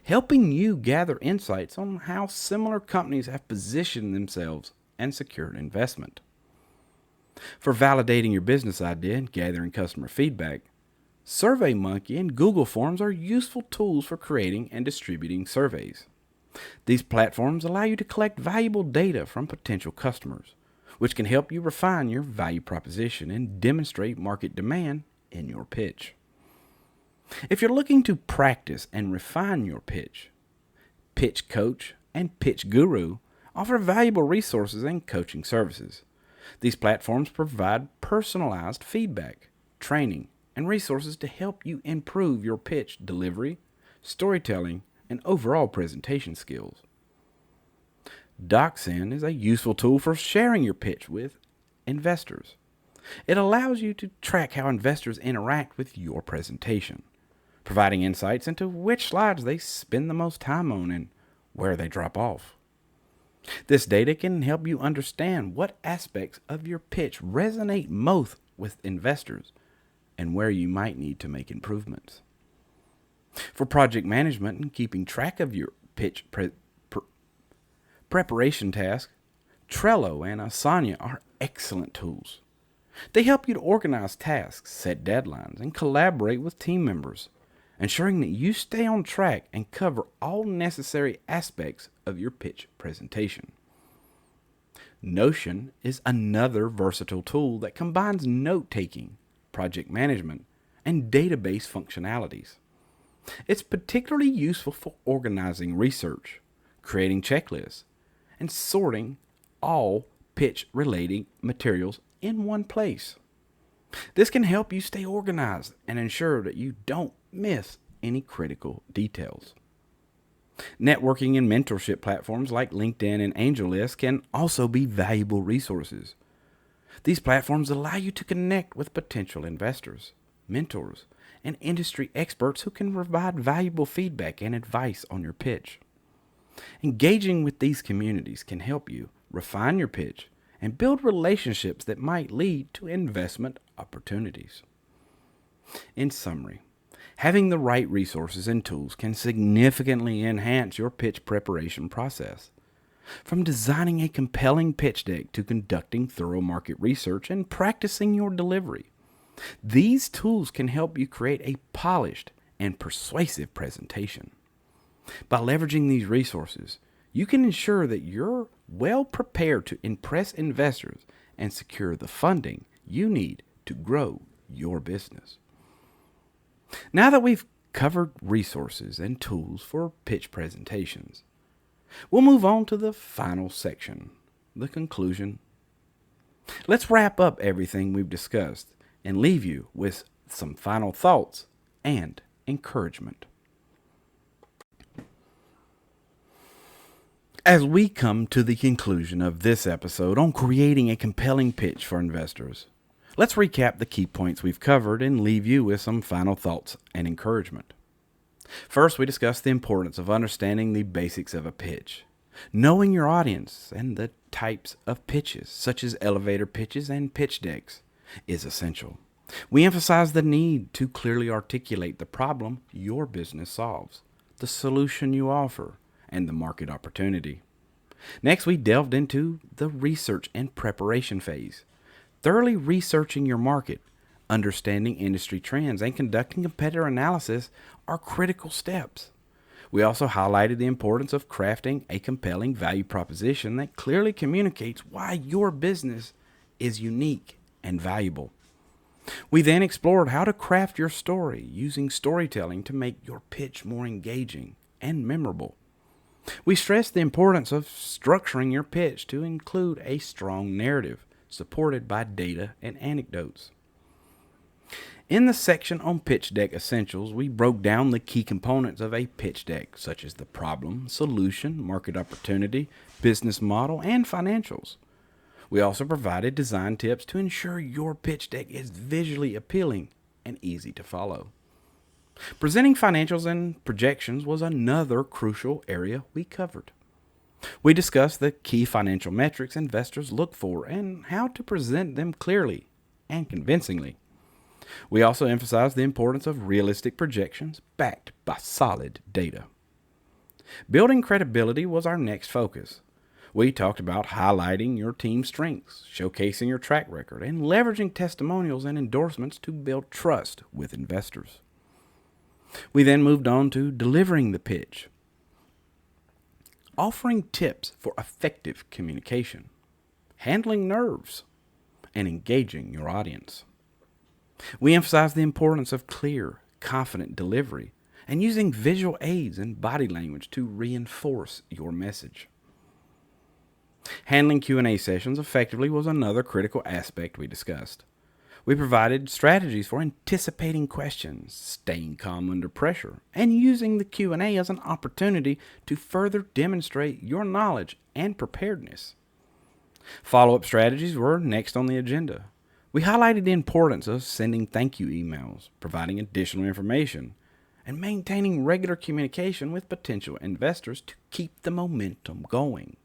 helping you gather insights on how similar companies have positioned themselves and secured investment. For validating your business idea and gathering customer feedback, SurveyMonkey and Google Forms are useful tools for creating and distributing surveys. These platforms allow you to collect valuable data from potential customers, which can help you refine your value proposition and demonstrate market demand in your pitch. If you're looking to practice and refine your pitch, Pitch Coach and Pitch Guru offer valuable resources and coaching services. These platforms provide personalized feedback, training, and resources to help you improve your pitch delivery, storytelling, and overall presentation skills. DocSend is a useful tool for sharing your pitch with investors. It allows you to track how investors interact with your presentation, providing insights into which slides they spend the most time on and where they drop off. This data can help you understand what aspects of your pitch resonate most with investors and where you might need to make improvements. For project management and keeping track of your pitch preparation tasks, Trello and Asana are excellent tools. They help you to organize tasks, set deadlines, and collaborate with team members, ensuring that you stay on track and cover all necessary aspects of your pitch presentation. Notion is another versatile tool that combines note-taking, project management, and database functionalities. It's particularly useful for organizing research, creating checklists, and sorting all pitch-related materials in one place. This can help you stay organized and ensure that you don't miss any critical details. Networking and mentorship platforms like LinkedIn and AngelList can also be valuable resources. These platforms allow you to connect with potential investors, mentors, and industry experts who can provide valuable feedback and advice on your pitch. Engaging with these communities can help you refine your pitch and build relationships that might lead to investment opportunities. In summary, having the right resources and tools can significantly enhance your pitch preparation process. From designing a compelling pitch deck to conducting thorough market research and practicing your delivery, these tools can help you create a polished and persuasive presentation. By leveraging these resources, you can ensure that you're well prepared to impress investors and secure the funding you need to grow your business. Now that we've covered resources and tools for pitch presentations, we'll move on to the final section, the conclusion. Let's wrap up everything we've discussed and leave you with some final thoughts and encouragement. As we come to the conclusion of this episode on creating a compelling pitch for investors, let's recap the key points we've covered and leave you with some final thoughts and encouragement. First, we discussed the importance of understanding the basics of a pitch. Knowing your audience and the types of pitches, such as elevator pitches and pitch decks, is essential. We emphasize the need to clearly articulate the problem your business solves, the solution you offer, and the market opportunity. Next, we delved into the research and preparation phase. Thoroughly researching your market, understanding industry trends, and conducting competitor analysis are critical steps. We also highlighted the importance of crafting a compelling value proposition that clearly communicates why your business is unique and valuable. We then explored how to craft your story using storytelling to make your pitch more engaging and memorable. We stressed the importance of structuring your pitch to include a strong narrative supported by data and anecdotes. In the section on pitch deck essentials, we broke down the key components of a pitch deck, such as the problem, solution, market opportunity, business model, and financials. We also provided design tips to ensure your pitch deck is visually appealing and easy to follow. Presenting financials and projections was another crucial area we covered. We discussed the key financial metrics investors look for and how to present them clearly and convincingly. We also emphasized the importance of realistic projections backed by solid data. Building credibility was our next focus. We talked about highlighting your team's strengths, showcasing your track record, and leveraging testimonials and endorsements to build trust with investors. We then moved on to delivering the pitch, offering tips for effective communication, handling nerves, and engaging your audience. We emphasized the importance of clear, confident delivery and using visual aids and body language to reinforce your message. Handling Q&A sessions effectively was another critical aspect we discussed. We provided strategies for anticipating questions, staying calm under pressure, and using the Q&A as an opportunity to further demonstrate your knowledge and preparedness. Follow-up strategies were next on the agenda. We highlighted the importance of sending thank you emails, providing additional information, and maintaining regular communication with potential investors to keep the momentum going.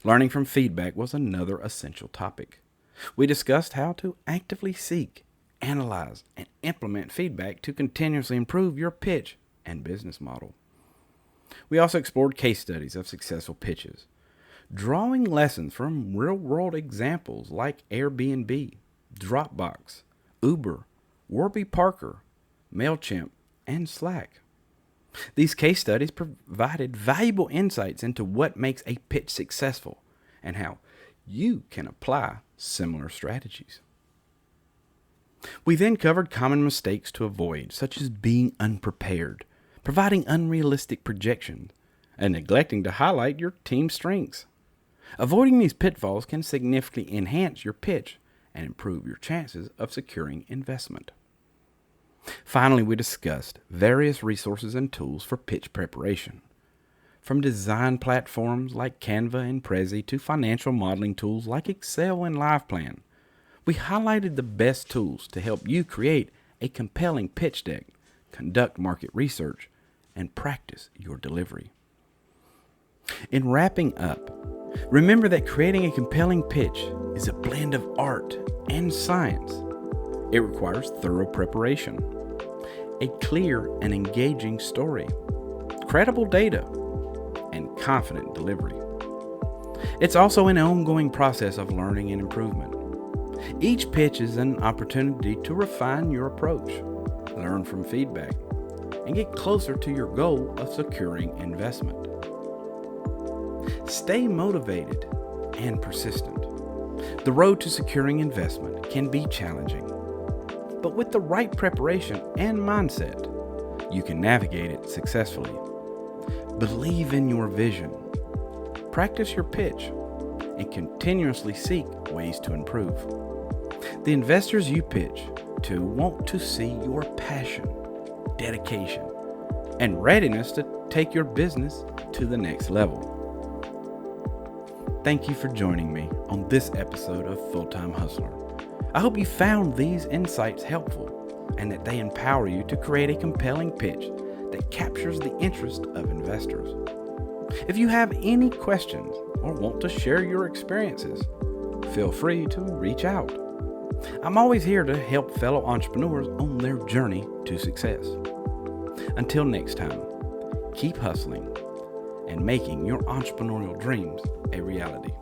Learning from feedback was another essential topic. We discussed how to actively seek, analyze, and implement feedback to continuously improve your pitch and business model. We also explored case studies of successful pitches, drawing lessons from real-world examples like Airbnb, Dropbox, Uber, Warby Parker, MailChimp, and Slack. These case studies provided valuable insights into what makes a pitch successful and how you can apply similar strategies. We then covered common mistakes to avoid, such as being unprepared, providing unrealistic projections, and neglecting to highlight your team's strengths. Avoiding these pitfalls can significantly enhance your pitch and improve your chances of securing investment. Finally, we discussed various resources and tools for pitch preparation. From design platforms like Canva and Prezi to financial modeling tools like Excel and LivePlan, we highlighted the best tools to help you create a compelling pitch deck, conduct market research, and practice your delivery. In wrapping up, remember that creating a compelling pitch is a blend of art and science. It requires thorough preparation, a clear and engaging story, credible data, and confident delivery. It's also an ongoing process of learning and improvement. Each pitch is an opportunity to refine your approach, learn from feedback, and get closer to your goal of securing investment. Stay motivated and persistent. The road to securing investment can be challenging, but with the right preparation and mindset, you can navigate it successfully. Believe in your vision, practice your pitch, and continuously seek ways to improve. The investors you pitch to want to see your passion, dedication, and readiness to take your business to the next level. Thank you for joining me on this episode of Full-Time Hustler. I hope you found these insights helpful and that they empower you to create a compelling pitch that captures the interest of investors. If you have any questions or want to share your experiences, feel free to reach out. I'm always here to help fellow entrepreneurs on their journey to success. Until next time, keep hustling and making your entrepreneurial dreams a reality.